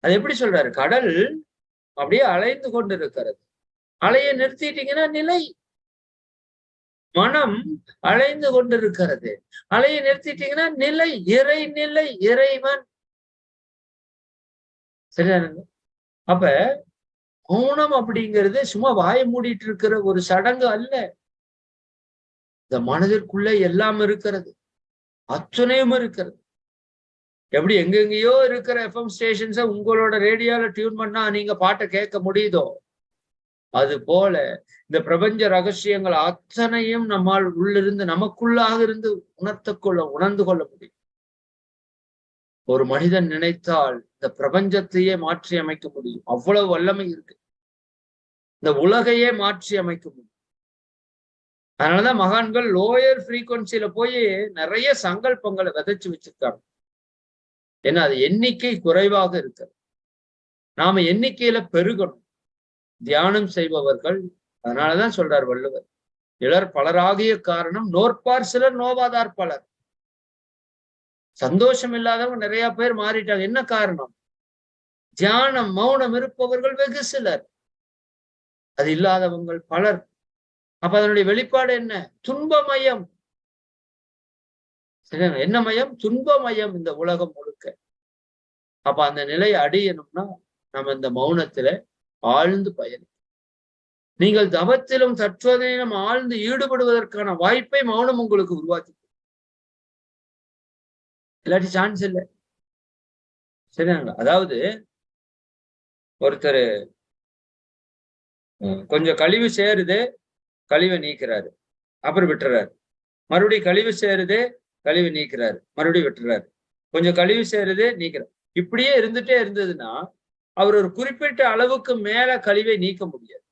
Speaker 1: அது எப்படி சொல்றாரு? கடல் அப்படியே அலைந்து கொண்டிருக்கிறது, அலையை நிறுத்திட்டீங்கன்னா நிலை. மனம் அலைந்து கொண்டிருக்கிறது, அலையை நிறுத்திட்டீங்கன்னா நிலை. இறை நிலை, இறைவன். சரிதானுங்க? அப்ப மௌனம் அப்படிங்கிறது சும்மா வாயை மூடிட்டு இருக்கிற ஒரு சடங்கு அல்ல. இந்த மனதிற்குள்ள எல்லாம் இருக்கிறது, அத்தனையும் இருக்கிறது. எப்படி எங்கெங்கயோ இருக்கிற எஃப்எம் ஸ்டேஷன்ஸ உங்களோட ரேடியோல டியூன் பண்ணா நீங்க பாட்டை கேட்க முடியுதோ, அது போல இந்த பிரபஞ்ச ரகசியங்கள் அத்தனையும் நம்மால் உள்ளிருந்து நமக்குள்ளாக இருந்து உணர்ந்து கொள்ள முடியும். ஒரு மனிதன் நினைத்தால் இந்த பிரபஞ்சத்தையே மாற்றி அமைக்க முடியும். அவ்வளவு வல்லமை இருக்கு. இந்த உலகையே மாற்றி அமைக்க முடியும். அதனாலதான் மகான்கள் லோயர் ஃப்ரீக்வன்சில போய் நிறைய சங்கல்பங்களை விதைச்சு வச்சிருக்காங்க. ஏன்னா அது எண்ணிக்கை குறைவாக இருக்கு. நாம எண்ணிக்கையில பெருகணும். தியானம் செய்பவர்கள், அதனாலதான் சொல்றார் வள்ளுவர், இளர் பலராகிய காரணம் நோற்பார் சிலர் நோவாதார் பலர். சந்தோஷம் இல்லாதவங்க நிறைய பேர் மாறிட்டாங்க. என்ன காரணம்? தியானம் மௌனம் இருப்பவர்கள் வெகு சிலர், அது இல்லாதவங்கள் பலர். அப்ப அதனுடைய வெளிப்பாடு என்ன? துன்பமயம். சரியா? என்ன மயம்? துன்பமயம் இந்த உலகம் முழுக்க. அப்ப அந்த நிலையை அடையணும்னா நம்ம இந்த மௌனத்துல ஆழ்ந்து பயணம். நீங்கள் தவத்திலும் தற்சோதனையிலும் ஆழ்ந்து ஈடுபடுவதற்கான வாய்ப்பை மௌனம் உங்களுக்கு உருவாக்கி, இல்லாட்டி சான்ஸ் இல்லை. சரியாங்களா? அதாவது ஒருத்தர் கொஞ்சம் கழிவு சேருது, கழிவை நீக்கிறாரு, அப்புறம் விட்டுறாரு. மறுபடியும் கழிவு சேருது, கழிவு நீக்கிறாரு, மறுபடியும் விட்டுறாரு. கொஞ்சம் கழிவு சேருது, நீக்கிறார். இப்படியே இருந்துட்டே இருந்ததுன்னா அவர் ஒரு குறிப்பிட்ட அளவுக்கு மேல கழிவை நீக்க முடியாது.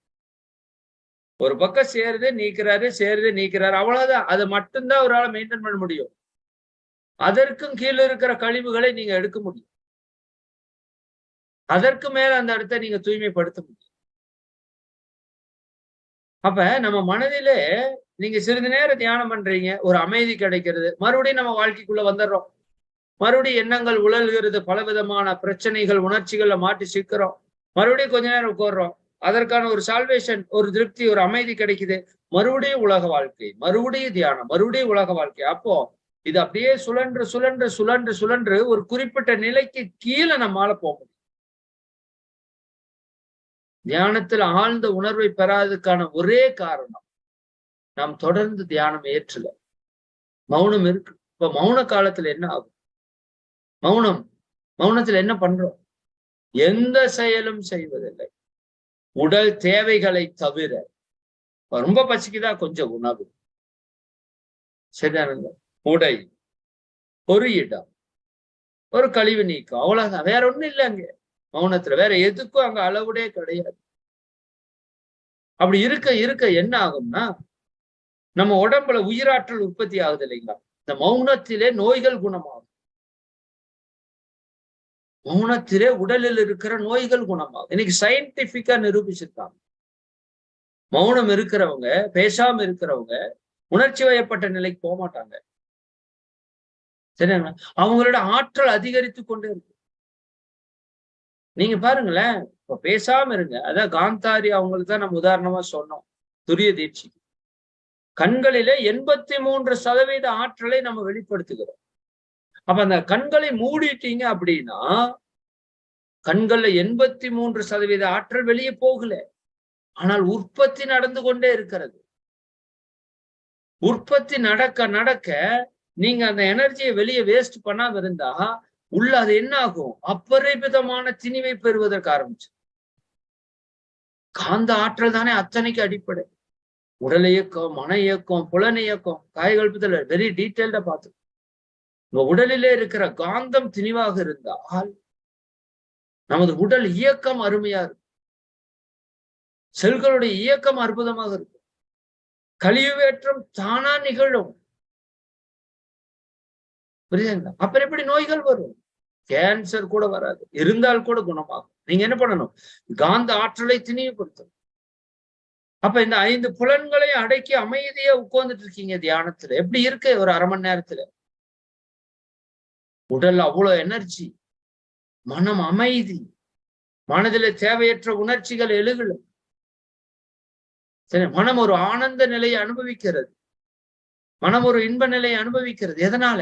Speaker 1: ஒரு பக்கம் சேருது நீக்கிறாரு, சேருது நீக்கிறாரு, அவ்வளவுதான். அதை மட்டும்தான் அவரால் மெயின்டைன் பண்ண முடியும். அதற்கும் கீழே இருக்கிற கழிவுகளை நீங்க எடுக்க முடியும். அதற்கு மேல அந்த இடத்தை நீங்க தூய்மைப்படுத்த முடியும். அப்ப நம்ம மனதிலே நீங்க சிறிது நேரம் தியானம் பண்றீங்க, ஒரு அமைதி கிடைக்கிறது, மறுபடியும் நம்ம வாழ்க்கைக்குள்ள வந்துடுறோம். மறுபடியும் எண்ணங்கள் உழல்கிறது, பலவிதமான பிரச்சனைகள், உணர்ச்சிகள்ல மாட்டி சிக்கிறோம். மறுபடியும் கொஞ்ச நேரம் உட்கார்றோம். அதற்கான ஒரு சால்வேஷன், ஒரு திருப்தி, ஒரு அமைதி கிடைக்குது. மறுபடியும் உலக வாழ்க்கை, மறுபடியும் தியானம், மறுபடியும் உலக வாழ்க்கை. அப்போ இது அப்படியே சுழன்று சுழன்று சுழன்று சுழன்று ஒரு குறிப்பிட்ட நிலைக்கு கீழே நம்மால போக முடியும். தியானத்தில் ஆழ்ந்த உணர்வை பெறாததுக்கான ஒரே காரணம், நாம் தொடர்ந்து தியானம் ஏற்றல. மௌனம் இருக்கு. இப்ப மௌன காலத்துல என்ன ஆகும்? மௌனத்துல என்ன பண்றோம்? எந்த செயலும் செய்வதில்லை. உடல் தேவைகளை தவிர. ரொம்ப பசிக்குதா கொஞ்சம் உணவு, சரிதானுங்க, உடை, ஒரு இடம், ஒரு கழிவு நீக்கம், அவ்வளவுதான். வேற ஒண்ணும் இல்லை அங்க மௌனத்துல. வேற எதுக்கும் அங்க அளவுடே கிடையாது. அப்படி இருக்க இருக்க என்ன ஆகும்னா, நம்ம உடம்புல உயிராற்றல் உற்பத்தி ஆகுது இல்லைங்களா? இந்த மௌனத்திலே நோய்கள் குணமாகும். மௌனத்திலே உடலில் இருக்கிற நோய்கள் குணமாகும். இன்னைக்கு சயின்டிபிக்கா நிரூபிச்சிருக்காங்க. மௌனம் இருக்கிறவங்க, பேசாம இருக்கிறவங்க உணர்ச்சி வயப்பட்ட நிலைக்கு போக மாட்டாங்க. சரிங்களா? அவங்களோட ஆற்றல் அதிகரித்து கொண்டே இருக்கு. நீங்க பாருங்களேன், இப்ப பேசாம இருங்க. அதான் காந்தாரி அவங்களுக்கு தான் நம்ம உதாரணமா சொன்னோம். துரிய தீட்சி. கண்களிலே 83% ஆற்றலை நம்ம வெளிப்படுத்துகிறோம். அப்ப அந்த கண்களை மூடிட்டீங்க அப்படின்னா, கண்கள்ல 83% ஆற்றல் வெளியே போகல. ஆனால் உற்பத்தி நடந்து கொண்டே இருக்கிறது. உற்பத்தி நடக்க நடக்க நீங்க அந்த எனர்ஜியை வெளியே வேஸ்ட் பண்ணாம இருந்தா, உள்ள அது என்ன ஆகும்? அப்பரிமிதமான திணிவை பெறுவதற்கு ஆரம்பிச்சு. காந்த ஆற்றல் தானே அத்தனைக்கு அடிப்படை. உடல் இயக்கம், மன இயக்கம், புலன் இயக்கம், காயகல்பத்துல வெரி டீட்டெயில்டா பார்த்து. உங்க உடலிலே இருக்கிற காந்தம் திணிவாக இருந்தால் நமது உடல் இயக்கம் அருமையா இருக்கும். செல்களுடைய இயக்கம் அற்புதமாக இருக்கும். கழிவேற்றம் தானா நிகழும். புரியுதுங்களா? அப்புறம் எப்படி நோய்கள் வரும்? கேன்சர் கூட வராது. இருந்தால் கூட குணமாகும். நீங்க என்ன பண்ணணும்? காந்த ஆற்றலை திணிவுபடுத்தணும். அப்ப இந்த 5 புலன்களை அடக்கி அமைதியா உட்கார்ந்துட்டு இருக்கீங்க தியானத்துல. எப்படி இருக்கு ஒரு 1/2 மணி நேரத்துல? உடல் அவ்வளவு எனர்ஜி, மனம் அமைதி, மனதில தேவையற்ற உணர்ச்சிகள் எழுகல. சரி, மனம் ஒரு ஆனந்த நிலையை அனுபவிக்கிறது. மனம் ஒரு இன்ப நிலையை அனுபவிக்கிறது. எதனால?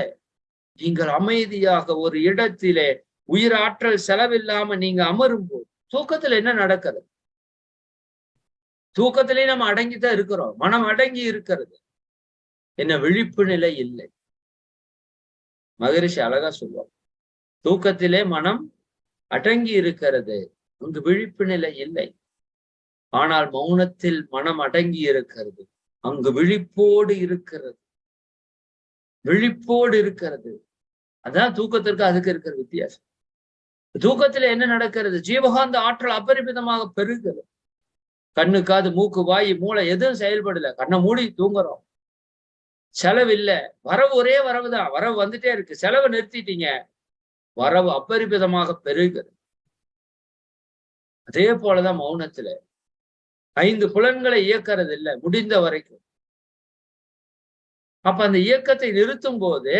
Speaker 1: நீங்கள் அமைதியாக ஒரு இடத்திலே உயிராற்றல் செலவில்லாம நீங்க அமரும் போது, தூக்கத்துல என்ன நடக்கிறது? தூக்கத்திலே நம்ம அடங்கித்தான் இருக்கிறோம். மனம் அடங்கி இருக்கிறது. என்ன விழிப்பு நிலை இல்லை. மகரிஷி அழகா சொல்லுவார், தூக்கத்திலே மனம் அடங்கி இருக்கிறது, அங்கு விழிப்பு நிலை இல்லை. ஆனால் மௌனத்தில் மனம் அடங்கி இருக்கிறது, அங்கு விழிப்போடு இருக்கிறது. விழிப்போடு இருக்கிறது. அதான் தூக்கத்திற்கு அதுக்கு இருக்கிற வித்தியாசம். தூக்கத்துல என்ன நடக்கிறது? ஜீவகாந்த ஆற்றல் அபரிமிதமாக பெருகிறது. கண்ணு, காது, மூக்கு, வாய், மூளை எதுவும் செயல்படல. கண்ணை மூடி தூங்குறோம். செலவு இல்லை. வரவு ஒரே வரவுதான். வரவு வந்துட்டே இருக்கு. செலவை நிறுத்திட்டீங்க, வரவு அபரிமிதமாக பெருகிறது. அதே போலதான் மௌனத்துல 5 புலன்களை இயக்கிறது இல்லை முடிந்த வரைக்கும். அப்ப அந்த இயக்கத்தை நிறுத்தும் போது,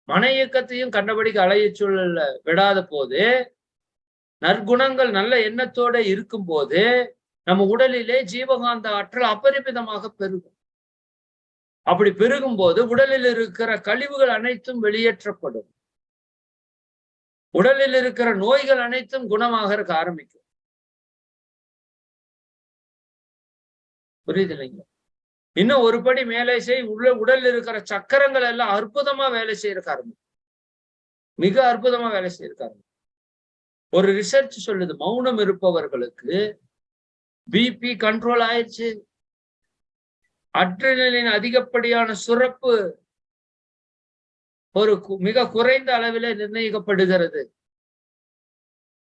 Speaker 1: மன இயக்கத்தையும் கண்டபடிக்கு அலைய சூழல்ல விடாத போது, நற்குணங்கள் நல்ல எண்ணத்தோட இருக்கும் போது, நம்ம உடலிலே ஜீவகாந்த ஆற்றல் அபரிமிதமாக பெருகும். அப்படி பெருகும் போது உடலில் இருக்கிற கழிவுகள் அனைத்தும் வெளியேற்றப்படும். உடலில் இருக்கிற நோய்கள் அனைத்தும் குணமாக இருக்க ஆரம்பிக்கும். புரியுது இல்லைங்களா? இன்னும் ஒரு படி மேலே உடல் இருக்கிற சக்கரங்கள் எல்லாம் அற்புதமா வேலை செய்யறக்க ஆரம்பிக்கும். மிக அற்புதமா வேலை செய்யறக்க ஆரம்பிக்கும். ஒரு ரிசர்ச் சொல்லுது, மௌனம் இருப்பவர்களுக்கு பிபி கண்ட்ரோல் ஆயிடுச்சு, அட்ரினலின் அதிகப்படியான சுரப்பு ஒரு மிக குறைந்த அளவிலே நிர்ணயிக்கப்படுகிறது.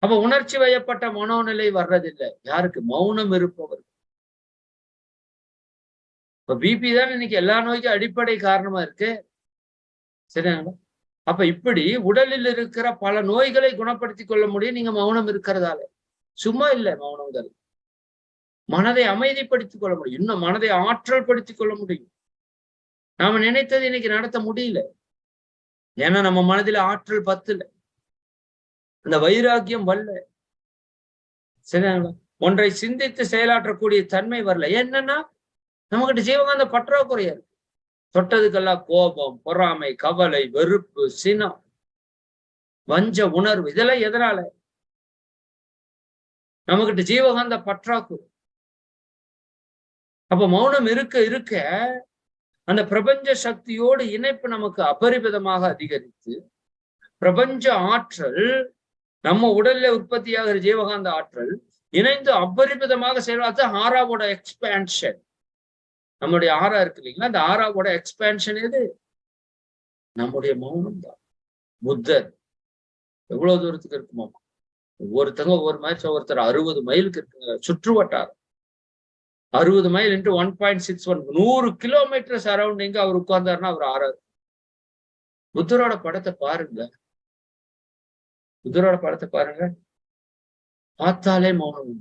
Speaker 1: அப்ப உணர்ச்சி வயப்பட்ட மனோநிலை வர்றதில்லை. யாருக்கு? மௌனம் இருப்பவர். இப்ப பிபி தான் இன்னைக்கு எல்லா நோய்க்கும் அடிப்படை காரணமா இருக்கு. சரிங்களா? அப்ப இப்படி உடலில் இருக்கிற பல நோய்களை குணப்படுத்திக் கொள்ள முடியும் நீங்க மௌனம் இருக்கிறதால. சும்மா இல்லை மௌனங்கள். மனதை அமைதிப்படுத்திக் கொள்ள முடியும். இன்னும் மனதை ஆற்றல் படுத்திக் கொள்ள முடியும். நாம நினைத்தது இன்னைக்கு நடத்த முடியல. ஏன்னா நம்ம மனதில ஆற்றல் பத்தல. அந்த வைராக்கியம் வரல. சரிங்களா? ஒன்றை சிந்தித்து செயலாற்றக்கூடிய தன்மை வரல. என்னன்னா நம்மகிட்ட ஜீவகாந்த பற்றாக்குறையா இருக்கு. தொட்டதுக்கெல்லாம் கோபம், பொறாமை, கவலை, வெறுப்பு, சினம், வஞ்ச உணர்வு. இதெல்லாம் எதனால? நம்மகிட்ட ஜீவகாந்த பற்றாக்குறை. அப்ப மௌனம் இருக்க இருக்க அந்த பிரபஞ்ச சக்தியோடு இணைப்பு நமக்கு அபரிமிதமாக அதிகரித்து, பிரபஞ்ச ஆற்றல் நம்ம உடல்ல உற்பத்தியாகிற ஜீவகாந்த ஆற்றல் இணைந்து அபரிமிதமாக செயல்பாடு. ஆறாவோட எக்ஸ்பேன்ஷன். நம்முடைய ஆறா இருக்கு இல்லைங்களா? அந்த ஆறாவோட எக்ஸ்பேன்ஷன் எது? நம்முடைய மௌனம் தான். புத்தர் எவ்வளவு தூரத்துக்கு இருக்குமா? ஒவ்வொருத்தங்க ஒவ்வொரு மாதிரி. ஒருத்தர் 60 மைலுக்கு இருக்குங்க சுற்று வட்டாரம். 60 மைல் இன்ட்டு 1.61 100 கிலோமீட்டர் சரௌண்டிங்க அவர் உட்கார்ந்தாருன்னா அவர் ஆறாரு. புத்தரோட படத்தை பாருங்க. புத்தரோட படத்தை பாருங்க. பார்த்தாலே மௌனம்.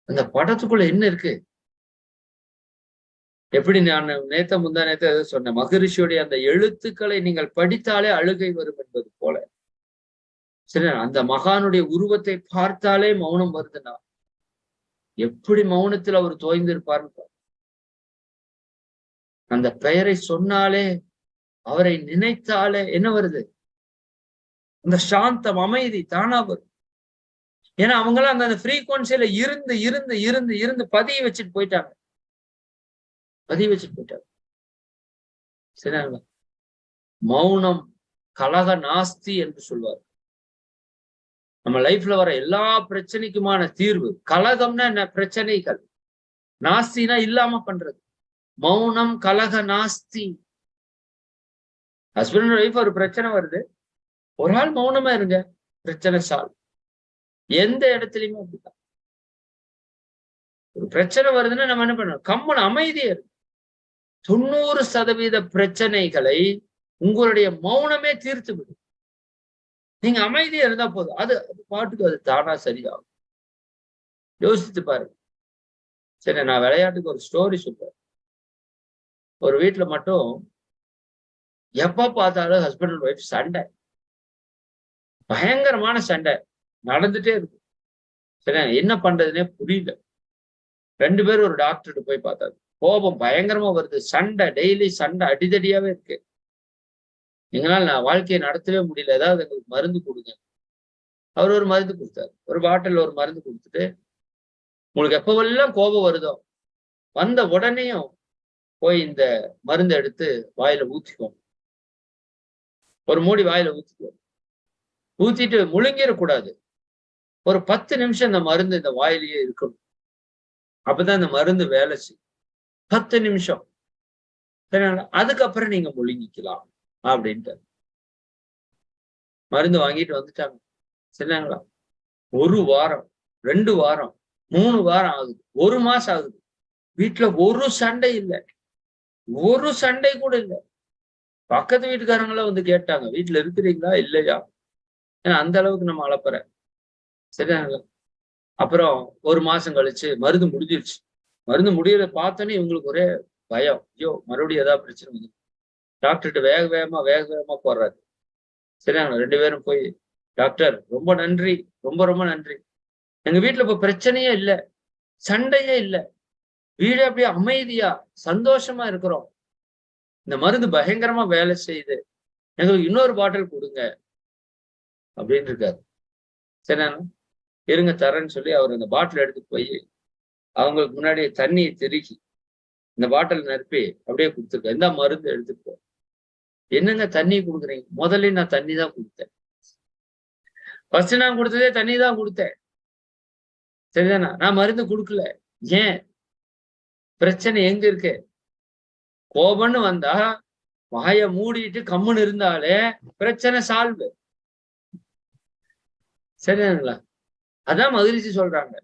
Speaker 1: அந்த படத்துக்குள்ள என்ன இருக்கு? எப்படி நான் முந்தா நேத்த சொன்னேன், மகரிஷியுடைய அந்த எழுத்துக்களை நீங்கள் படித்தாலே அழுகை வரும் என்பது போல. சரி, அந்த மகானுடைய உருவத்தை பார்த்தாலே மௌனம் வருதுன்னா எப்படி மௌனத்தில் அவர் தோய்ந்திருப்பார்னு. அந்த பெயரை சொன்னாலே, அவரை நினைத்தாலே என்ன வருது? அந்த சாந்தம், அமைதி தானா வரும். ஏன்னா அவங்களாம் அந்த ஃப்ரீக்வன்சியில இருந்து இருந்து இருந்து இருந்து பதிய வச்சுட்டு போயிட்டாங்க. சரிங்களா? மௌனம் கலக நாஸ்தி என்று சொல்வார். நம்ம லைஃப்ல வர எல்லா பிரச்சனைக்குமான தீர்வு. கலகம்னா என்ன? பிரச்சனைகள். நாஸ்தினா இல்லாம பண்றது. மௌனம் கலக நாஸ்தி. ஹஸ்பண்ட் ஒய்ஃப் ஒரு பிரச்சனை வருது, ஒரு ஆள் மௌனமா இருங்க, பிரச்சனை சால்வ். எந்த இடத்துலயுமே அப்படிதான். ஒரு பிரச்சனை வருதுன்னா நம்ம என்ன பண்ணணும்? கம்மன் அமைதியா இருக்கு. 90% பிரச்சனைகளை உங்களுடைய மௌனமே தீர்த்து விடும். நீங்க அமைதியா இருந்தா போதும். அது பாட்டுக்கு அது தானா சரியாகும். யோசித்து பாருங்க. சரி, நான் விளையாட்டுக்கு ஒரு ஸ்டோரி சொல்றேன். ஒரு வீட்டுல மட்டும் எப்ப பார்த்தாலும் ஹஸ்பண்ட் அண்ட் ஒய்ஃப் சண்டை. பயங்கரமான சண்டை நடந்துட்டே இருக்கு. சரி, என்ன பண்றதுன்னே புரியல. 2 பேரும் ஒரு டாக்டர்கிட்ட போய் பார்த்தாரு. கோபம் பயங்கரமா வருது. சண்டை, டெய்லி சண்டை, அடிதடியாவே இருக்கு. எங்களால் நான் வாழ்க்கையை நடத்தவே முடியல. ஏதாவது எங்களுக்கு மருந்து கொடுங்க. அவர் ஒரு மருந்து கொடுத்தாரு. ஒரு பாட்டில் ஒரு மருந்து கொடுத்துட்டு, உங்களுக்கு எப்பவெல்லாம் கோபம் வருதோ வந்த உடனேயும் போய் இந்த மருந்து எடுத்து வாயில ஊத்திக்கோங்க. ஒரு மூடி வாயில ஊத்திக்கோ. ஊத்திட்டு முழுங்கிடக்கூடாது. ஒரு 10 நிமிஷம் இந்த மருந்து இந்த வாயிலேயே இருக்கணும். அப்பதான் இந்த மருந்து வேலை செய்யும். 10 நிமிஷம். அதுக்கப்புறம் நீங்க முழுங்கிக்கலாம் அப்படின்ட்டு மருந்து வாங்கிட்டு வந்துட்டாங்க. சரிங்களா? 1 வாரம், 2 வாரம், 3 வாரம் ஆகுது. 1 மாசம் ஆகுது. வீட்டுல ஒரு சண்டை இல்லை. ஒரு சண்டை கூட இல்லை. பக்கத்து வீட்டுக்காரங்களும் வந்து கேட்டாங்க, வீட்டுல இருக்கிறீங்களா இல்லையா? ஏன்னா அந்த அளவுக்கு நம்ம அளப்புறேன். சரிங்களா? அப்புறம் 1 மாசம் கழிச்சு மருந்து முடிஞ்சிருச்சு. மருந்து முடியறத பார்த்தோன்னே இவங்களுக்கு ஒரே பயம். ஐயோ, மறுபடியும் ஏதாவது பிரச்சனை வந்து டாக்டர்கிட்ட வேக வேகமா போடுறாரு. சரிங்களா? 2 பேரும் போய், டாக்டர் ரொம்ப நன்றி, ரொம்ப ரொம்ப நன்றி. எங்க வீட்டுல இப்ப பிரச்சனையே இல்லை, சண்டையே இல்லை, வீடு அப்படியே அமைதியா சந்தோஷமா இருக்கிறோம். இந்த மருந்து பயங்கரமா வேலை செய்யுது, எங்களுக்கு இன்னொரு பாட்டில் கொடுங்க அப்படின்னு இருக்காரு. சரிண்ணா, இருங்க தரேன்னு சொல்லி அவர் அந்த பாட்டில் எடுத்துட்டு போய் அவங்களுக்கு முன்னாடி தண்ணியை திருக்கி இந்த பாட்டில் நிரப்பி அப்படியே கொடுத்துருக்க. இந்த மருந்து எடுத்துட்டு போ. என்னங்க தண்ணி கொடுக்குறீங்க? முதல்ல நான் தண்ணி தான் கொடுத்தேன். ஃபர்ஸ்ட் நான் கொடுத்ததே தண்ணி தான் கொடுத்தேன். சரிதானா? நான் மருந்து கொடுக்கல. ஏன்? பிரச்சனை எங்க இருக்கு? கோபம்னு வந்தா வாய மூடிட்டு கம்முன்னு இருந்தாலே பிரச்சனை சால்வு. சரியானுங்களா? அதான் மகிழ்ச்சி சொல்றாங்க.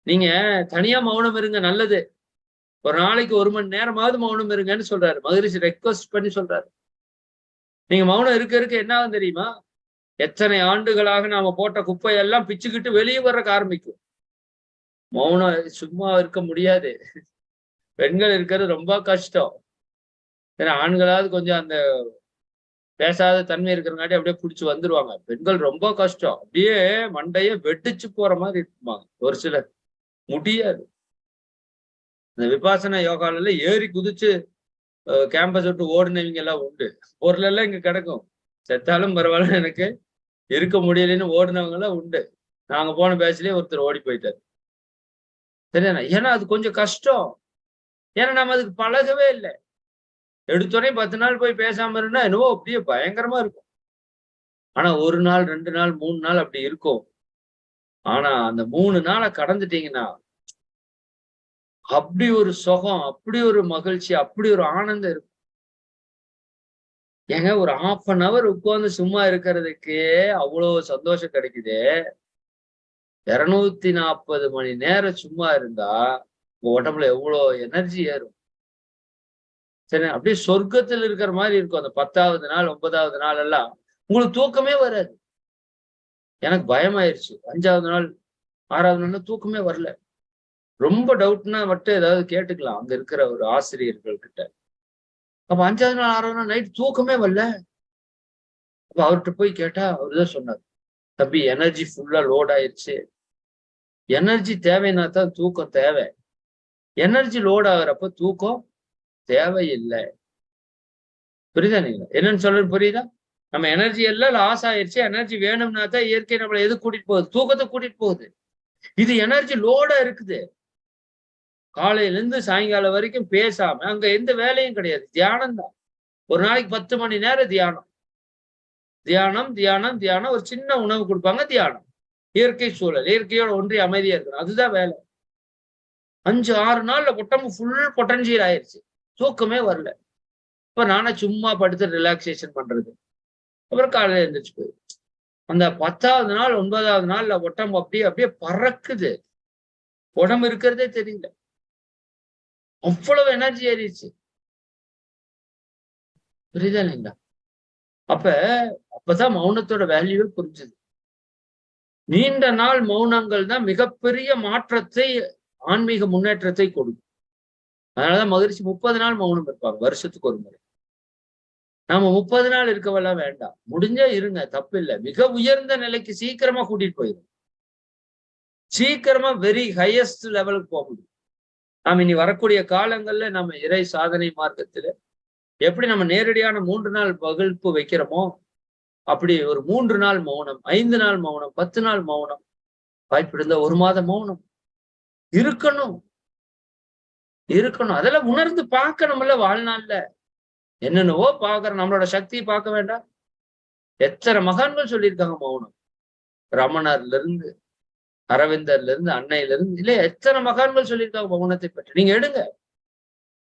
Speaker 1: நீங்க தனியா மௌனம் இருங்க நல்லது. ஒரு நாளைக்கு 1 மணி நேரமாவது மௌனம் இருங்கன்னு சொல்றாரு. மகரிஷி ரெக்வெஸ்ட் பண்ணி சொல்றாரு. நீங்க மௌனம் இருக்க இருக்க என்ன ஆகும் தெரியுமா? எத்தனை ஆண்டுகளாக நாம போட்ட குப்பையெல்லாம் பிச்சுக்கிட்டு வெளிய வர்றக்கு ஆரம்பிக்கும். மௌனம் சும்மா இருக்க முடியாது. பெண்கள் இருக்கிறது ரொம்ப கஷ்டம். ஏன்னா ஆண்களாவது கொஞ்சம் அந்த பேசாத தன்மை இருக்கிறங்காட்டி அப்படியே புடிச்சு வந்துருவாங்க. பெண்கள் ரொம்ப கஷ்டம். அப்படியே மண்டைய வெடிச்சு போற மாரி இருக்குமாங்க ஒரு சிலர். முடியாது. இந்த விபாசனா யோகால ஏறி குதிச்சு கேம்பஸ் விட்டு ஓடுனவங்க எல்லாம் உண்டு. பொருளெல்லாம் இங்க கிடக்கும். செத்தாலும் பரவாயில்ல எனக்கு இருக்க முடியலைன்னு ஓடுனவங்க எல்லாம் உண்டு. நாங்க போன பேட்ச்லயே ஒருத்தர் ஓடி போயிட்டாரு. சரியாண்ணா? ஏன்னா அது கொஞ்சம் கஷ்டம். ஏன்னா நம்ம அதுக்கு பழகவே இல்ல. எடுத்தோனே 10 நாள் போய் பேசாம இருந்தா என்னவோ அப்படியே பயங்கரமா இருக்கும். ஆனா 1 நாள், 2 நாள், 3 நாள் அப்படி இருக்கும். ஆனா அந்த 3 நாள கடந்துட்டீங்கன்னா, அப்படி ஒரு சுகம், அப்படி ஒரு மகிழ்ச்சி, அப்படி ஒரு ஆனந்தம் இருக்கும். ஏங்க ஒரு 1/2 அன் ஹவர் உட்கார்ந்து சும்மா இருக்கிறதுக்கே அவ்வளோ சந்தோஷம் கிடைக்குதே. 240 மணி நேரம் சும்மா இருந்தா, உங்க உடம்புல எவ்வளோ எனர்ஜி ஏறும். சரி, அப்படியே சொர்க்கத்துல இருக்கிற மாரி இருக்கும். அந்த 10வது நாள், 9வது நாள் எல்லாம் உங்களுக்கு தூக்கமே வராது. எனக்கு பயமாயிருச்சு. 5வது நாள், 6வது நாள்ல தூக்கமே வரல. ரொம்ப டவுட்னா மட்டும் ஏதாவது கேட்டுக்கலாம். அங்க இருக்கிற ஒரு ஆசிரியர்கள் கிட்ட. அப்ப 5வது நாள், 6வது நாள் நைட் தூக்கமே வரல. அப்ப அவர்ட்ட போய் கேட்டா, அவரு தான் சொன்னாரு. "தம்பி எனர்ஜி ஃபுல்லா லோட் ஆயிருச்சு. எனர்ஜி தேவைன்னா தான் தூக்கம் தேவை. எனர்ஜி லோட் ஆகுறப்ப தூக்கம் தேவையில்ல." புரியுதா நீங்க? என்னன்னு சொல்றது புரியுதா? நம்ம எனர்ஜி எல்லாம் லாஸ் ஆயிருச்சு. எனர்ஜி வேணும்னா தான் இயற்கை நம்மள எதுக்கு கூட்டிட்டு போகுது? தூக்கத்துக்கு கூட்டிட்டு போகுது. இது எனர்ஜி லோடா இருக்குது. காலையில இருந்து சாயங்காலம் வரைக்கும் பேசாம, அங்க எந்த வேலையும் கிடையாது. தியானம் தான். ஒரு நாளைக்கு 10 மணி நேரம் தியானம். தியானம், தியானம், தியானம். ஒரு சின்ன உணவு குடுப்பாங்க, தியானம். இயற்கை சூழல். இயற்கையோட ஒன்றி அமைதியா இருக்கணும். அதுதான் வேலை. 5, 6 நாள்ல உடம்பு ஃபுல் பொட்டன்ஷியல் ஆயிருச்சு. தூக்கமே வரல. இப்ப நானே சும்மா படுத்து ரிலாக்சேஷன் பண்றது. அப்புறம் காலையில எந்திரிச்சு போய் அந்த 10வது நாள், 9வது நாள்ல உடம்பு அப்படியே அப்படியே பறக்குது. உடம்பு இருக்கிறதே தெரியல. அவ்வளவு எனர்ஜி ஏறிடுச்சு. புரியுதா இல்லைங்களா? அப்ப அப்பதான் மௌனத்தோட வேல்யூவே புரிஞ்சுது. நீண்ட நாள் மௌனங்கள் தான் மிகப்பெரிய மாற்றத்தை, ஆன்மீக முன்னேற்றத்தை கொடுக்கும். அதனாலதான் மகிழ்ச்சி 30 நாள் மௌனம் இருப்பாங்க. வருஷத்துக்கு ஒரு முறை. நாம 30 நாள் இருக்கவெல்லாம் வேண்டாம். முடிஞ்சா இருங்க, தப்பில்ல. மிக உயர்ந்த நிலைக்கு சீக்கிரமா கூட்டிட்டு போயிரும். சீக்கிரமா வெரி ஹையஸ்ட் லெவலுக்கு போக முடியும். நாம இனி வரக்கூடிய காலங்கள்ல நம்ம இறை சாதனை மார்க்கத்துல எப்படி நம்ம நேரடியான 3 நாள் வகுப்பு வைக்கிறோமோ, அப்படி ஒரு 3 நாள் மௌனம், 5 நாள் மௌனம், 10 நாள் மௌனம், வாய்ப்பு இருந்தா 1 மாதம் மௌனம் இருக்கணும். இருக்கணும். அதெல்லாம் உணர்ந்து பார்க்கணும்ல வாழ்நாள்ல. என்னென்னவோ பார்க்கிறோம். நம்மளோட சக்தியை பார்க்க வேண்டாம். எத்தனை மகான்கள் சொல்லியிருக்காங்க மௌனம். ரமணர்ல இருந்து, அரவிந்தர்ல இருந்து, அன்னையில இருந்து, இல்ல எத்தனை மகான்கள் சொல்லியிருக்காங்க மௌனத்தை பற்றி. நீங்க எடுங்க.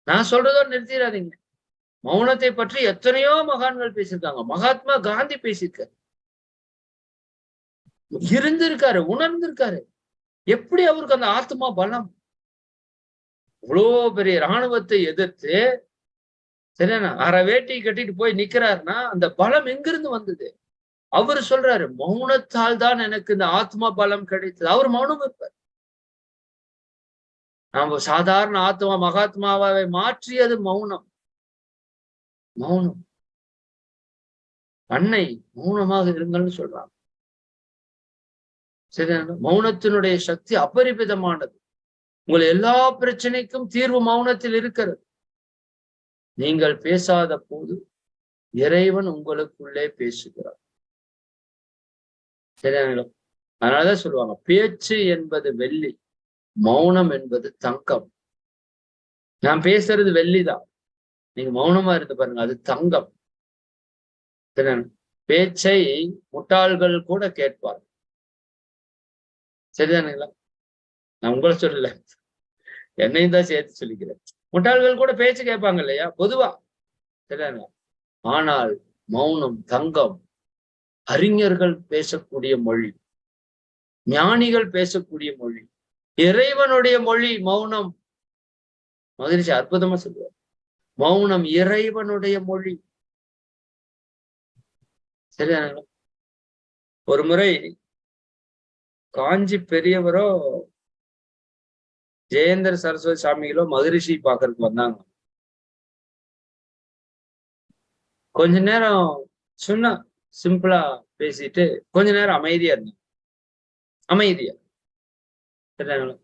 Speaker 1: நான் சொல்றதோட நிறுத்திடாதீங்க. மௌனத்தை பற்றி எத்தனையோ மகான்கள் பேசியிருக்காங்க. மகாத்மா காந்தி பேசியிருக்காரு. இருந்திருக்காரு, உணர்ந்திருக்காரு. எப்படி அவருக்கு அந்த ஆத்மா பலம்? இவ்வளோ பெரிய ராணுவத்தை எதிர்த்து சரியான அரை வேட்டி கட்டிட்டு போய் நிக்கிறாருன்னா அந்த பலம் எங்கிருந்து வந்தது? அவரு சொல்றாரு, மௌனத்தால் தான் எனக்கு இந்த ஆத்மா பலம் கிடைத்தது. அவர் மௌனம் இருப்பார். நாம சாதாரண ஆத்மா மகாத்மாவை மாற்றியது மௌனம். மௌனம். அன்னை மௌனமாக இருங்கள்னு சொல்றாங்க. சரியான மௌனத்தினுடைய சக்தி அபரிமிதமானது. உங்கள் எல்லா பிரச்சனைக்கும் தீர்வு மௌனத்தில் இருக்கிறது. நீங்கள் பேசாத போது இறைவன் உங்களுக்குள்ளே பேசுகிறார். சரியான அதனாலதான் சொல்லுவாங்க, பேச்சு என்பது வெள்ளி, மௌனம் என்பது தங்கம். நான் பேசுறது வெள்ளிதான். நீங்க மௌனமா இருந்து பாருங்க, அது தங்கம். சரியான பேச்சை முட்டாள்கள் கூட கேட்பார். சரிதானுங்களா? நான் உங்களை சொல்லல, என்னையும் தான் சேர்த்து சொல்லிக்கிறேன். முட்டாள்கள் கூட பேச்சு கேட்பாங்க இல்லையா பொதுவா. சரிதானுங்களா? ஆனால் மௌனம் தங்கம். அறிஞர்கள் பேசக்கூடிய மொழி. ஞானிகள் பேசக்கூடிய மொழி, இறைவனுடைய மொழி மௌனம். மகிழ்ச்சி அற்புதமா சொல்லுவார், மௌனம் இறைவனுடைய மொழி. சரியா? ஒரு முறை காஞ்சி பெரியவரோ ஜெயேந்திர சரஸ்வதி சாமிகளோ மகரிஷி பாக்குறதுக்கு வந்தாங்க. கொஞ்ச நேரம் சொன்னா சிம்பிளா பேசிட்டு கொஞ்ச நேரம் அமைதியா இருந்தாங்க. அமைதியா. சரிங்களா?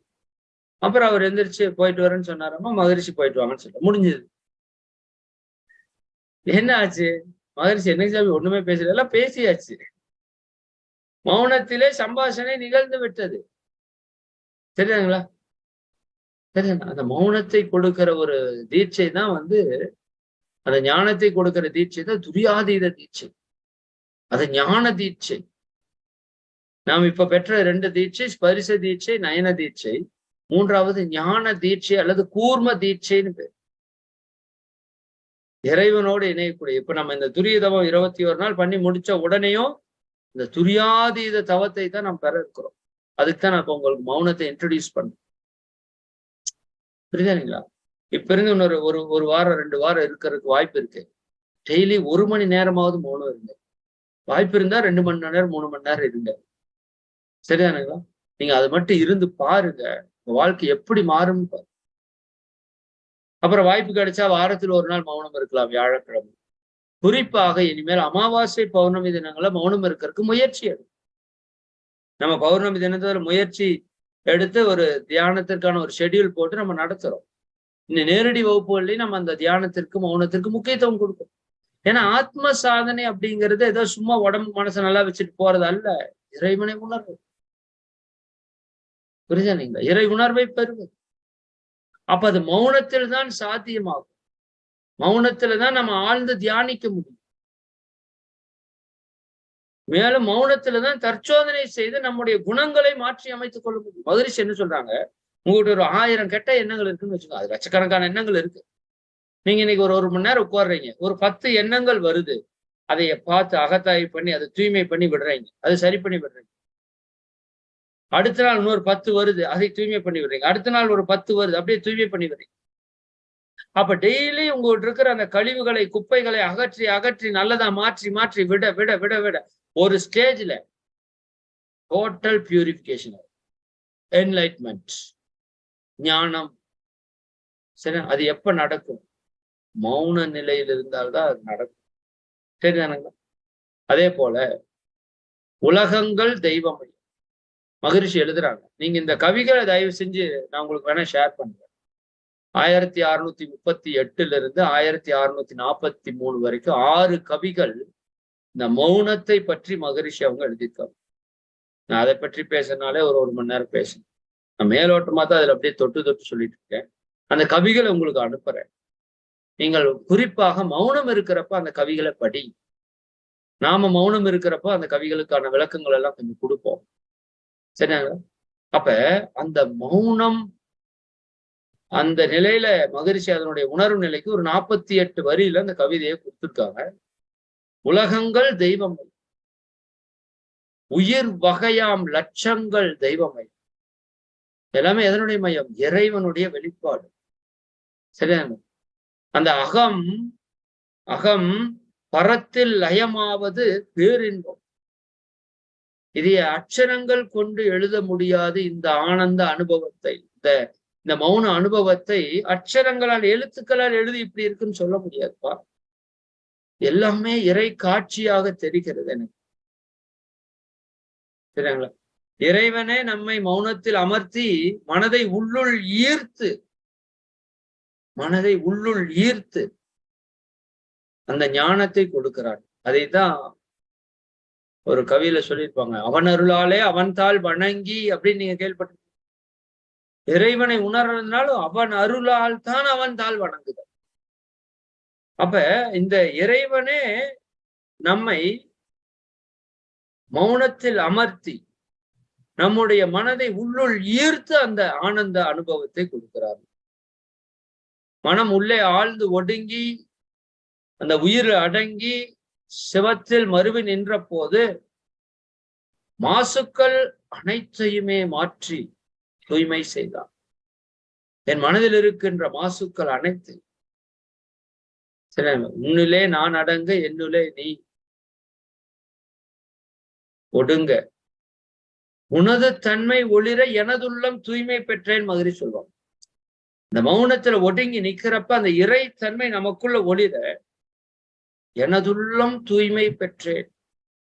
Speaker 1: அப்புறம் அவர் எந்திரிச்சு போயிட்டு வரேன்னு சொன்னாராமா, மகரிஷி போயிட்டு வாங்கன்னு சொல்ல முடிஞ்சது. என்ன ஆச்சு? மகரிஷி என்னைக்கு சாமி ஒண்ணுமே பேசல, எல்லாம் பேசியாச்சு. மௌனத்திலே சம்பாஷணை நிகழ்ந்து விட்டது. சரிங்களா? சரி, அந்த மௌனத்தை கொடுக்கிற ஒரு தீட்சை தான் அந்த ஞானத்தை கொடுக்கிற தீட்சை தான் துரியாதீத தீட்சை. அது ஞான தீட்சை. நாம் இப்ப பெற்ற 2 தீட்சை, ஸ்பரிச தீட்சை, நயன தீட்சை. 3வது ஞான தீட்சை அல்லது கூர்ம தீட்சைன்னு பேர். இறைவனோடு இணையக்கூடிய, இப்ப நம்ம இந்த துரிய தவம் 21 நாள் பண்ணி முடிச்ச உடனேயும் இந்த துரியாதீத தவத்தை தான் நாம் பெற இருக்கிறோம். அதுக்கு தான் நான் இப்ப உங்களுக்கு மௌனத்தை இன்ட்ரடியூஸ் பண்ணேன். புரியுதுங்களா? இப்ப இருந்து இன்னொரு ஒரு வாரம் 2 வாரம் இருக்கிறதுக்கு வாய்ப்பு இருக்கு. டெய்லி 1 மணி நேரமாவது மௌனம் இருங்க. வாய்ப்பு இருந்தா 2 மணி நேரம் 3 மணி நேரம் இருங்க. சரிதானுங்களா? நீங்க அது மட்டும் இருந்து பாருங்க, வாழ்க்கை எப்படி மாறும். அப்புறம் வாய்ப்பு கிடைச்சா வாரத்தில் 1 நாள் மௌனம் இருக்கலாம், வியாழக்கிழமை. குறிப்பாக இனிமேல் அமாவாசை பௌர்ணமி தினங்கள மௌனம் இருக்கிறதுக்கு முயற்சி எடுக்கும். நம்ம பௌர்ணமி தினத்துல முயற்சி எடுத்து ஒரு தியானத்திற்கான ஒரு ஷெட்யூல் போட்டு நம்ம நடத்துறோம். இந்த நேரடி வகுப்புகள்லையும் நம்ம அந்த தியானத்திற்கு மௌனத்திற்கு முக்கியத்துவம் கொடுக்கும். ஏன்னா ஆத்ம சாதனை அப்படிங்கிறது ஏதோ சும்மா உடம்பு மனசை நல்லா வச்சுட்டு போறது அல்ல, இறைவனை உணர்வு. புரியுதா? நீங்க இறை உணர்வை பெறுவது. அப்ப அது மௌனத்தில் தான் சாத்தியமாகும். மௌனத்துல தான் நம்ம ஆழ்ந்து தியானிக்க முடியும். மேலும் மௌனத்துல தான் தற்சோதனை செய்து நம்முடைய குணங்களை மாற்றி அமைத்துக் கொள்ள முடியும். மகரிஷி என்ன சொல்றாங்க, உங்கள்கிட்ட ஒரு 1000 கெட்ட எண்ணங்கள் இருக்குன்னு வச்சுக்கோங்க, அது லட்சக்கணக்கான எண்ணங்கள் இருக்கு. நீங்க இன்னைக்கு ஒரு மணி நேரம் உட்கார்றீங்க, ஒரு 10 எண்ணங்கள் வருது, அதைய பார்த்து அகத்தாய்வு பண்ணி அதை தூய்மை பண்ணி விடுறீங்க, அதை சரி பண்ணி விடுறீங்க. அடுத்த நாள் இன்னொரு 10 வருது, அதை தூய்மை பண்ணி விடுறீங்க. அடுத்த நாள் ஒரு 10 வருது, அப்படியே தூய்மை பண்ணி விடுறீங்க. அப்ப டெய்லி உங்கள்கிட்ட இருக்கிற அந்த கழிவுகளை, குப்பைகளை அகற்றி அகற்றி நல்லதா மாற்றி மாற்றி விட விட விட விட ஒரு ஸ்டேஜ்ல டோட்டல் பியூரிபிகேஷன், என்லைட்மெண்ட், ஞானம். சரி, அது எப்ப நடக்கும்? மௌன நிலையில் இருந்தால்தான் அது நடக்கும். சரிதானுங்களா? அதே போல உலகங்கள் தெய்வமயம். மகரிஷி எழுதுறாங்க, நீங்க இந்த கவிகளை தயவு செஞ்சு நான் உங்களுக்கு வேணா ஷேர் பண்றேன். 1638 1643 வரைக்கும் 6 கவிகள் இந்த மௌனத்தை பற்றி மகரிஷி அவங்க எழுதியிருக்காங்க. நான் அதை பற்றி பேசுறதுனாலே ஒரு மணி நேரம் பேசணும். நான் மேலோட்டமா தான் அதுல அப்படியே தொட்டு தொட்டு சொல்லிட்டு இருக்கேன். அந்த கவிகளை உங்களுக்கு அனுப்புறேன். நீங்கள் குறிப்பாக மௌனம் இருக்கிறப்ப அந்த கவிகளை படி. நாம மௌனம் இருக்கிறப்ப அந்த கவிகளுக்கான விளக்கங்கள் எல்லாம் கொஞ்சம் கொடுப்போம். சரிங்களா? அப்ப அந்த மௌனம், அந்த நிலையில மகரிஷி அதனுடைய உணர்வு நிலைக்கு ஒரு 48 வரியில அந்த கவிதையை கொடுத்திருக்காங்க. உலகங்கள் தெய்வமை, உயிர் வகையாம் லட்சங்கள் தெய்வமை. எல்லாமே எதனுடைய மையம்? இறைவனுடைய வெளிப்பாடு. சரியா? அந்த அகம் அகம் பரத்தில் லயமாவது பேரின்பம். இதை அச்சரங்கள் கொண்டு எழுத முடியாது. இந்த ஆனந்த அனுபவத்தை, இந்த மௌன அனுபவத்தை அச்சரங்களால், எழுத்துக்களால் எழுதி இப்படி இருக்குன்னு சொல்ல முடியாதுப்பா. எல்லாமே இறை காட்சியாக தெரிகிறது எனக்கு. சரிங்களா? இறைவனே நம்மை மௌனத்தில் அமர்த்தி மனதை உள்ளுள் ஈர்த்து அந்த ஞானத்தை கொடுக்கிறான். அதைத்தான் ஒரு கவியில சொல்லியிருப்பாங்க, அவன் அருளாலே அவன் தாள் வணங்கி அப்படின்னு நீங்க கேள்விப்பட்ட. இறைவனை உணர்றதுனாலும் அவன் அருளால் தான் அவன் தாள் வணங்குது. அப்ப இந்த இறைவனே நம்மை மௌனத்தில் அமர்த்தி நம்முடைய மனதை உள்ளுள் ஈர்த்து அந்த ஆனந்த அனுபவத்தை கொடுக்கிறார். மனம் உள்ளே ஆழ்ந்து ஒடுங்கி அந்த உயிர் அடங்கி சிவத்தில் மருவி நின்ற போது மாசுக்கள் அனைத்தையுமே மாற்றி தூய்மை செய்தார். என் மனதில் இருக்கின்ற மாசுக்கள் அனைத்து உன்னிலே நான் அடங்க, என்னுலே நீ ஒடுங்க, உனது தன்மை ஒளிர எனதுள்ளம் தூய்மை பெற்றேன் மகிழ்ச்சி சொல்லுவாங்க. இந்த மௌனத்துல ஒடுங்கி நிக்கிறப்ப அந்த இறை தன்மை நமக்குள்ள ஒளிர எனதுள்ளம் தூய்மை பெற்றேன்.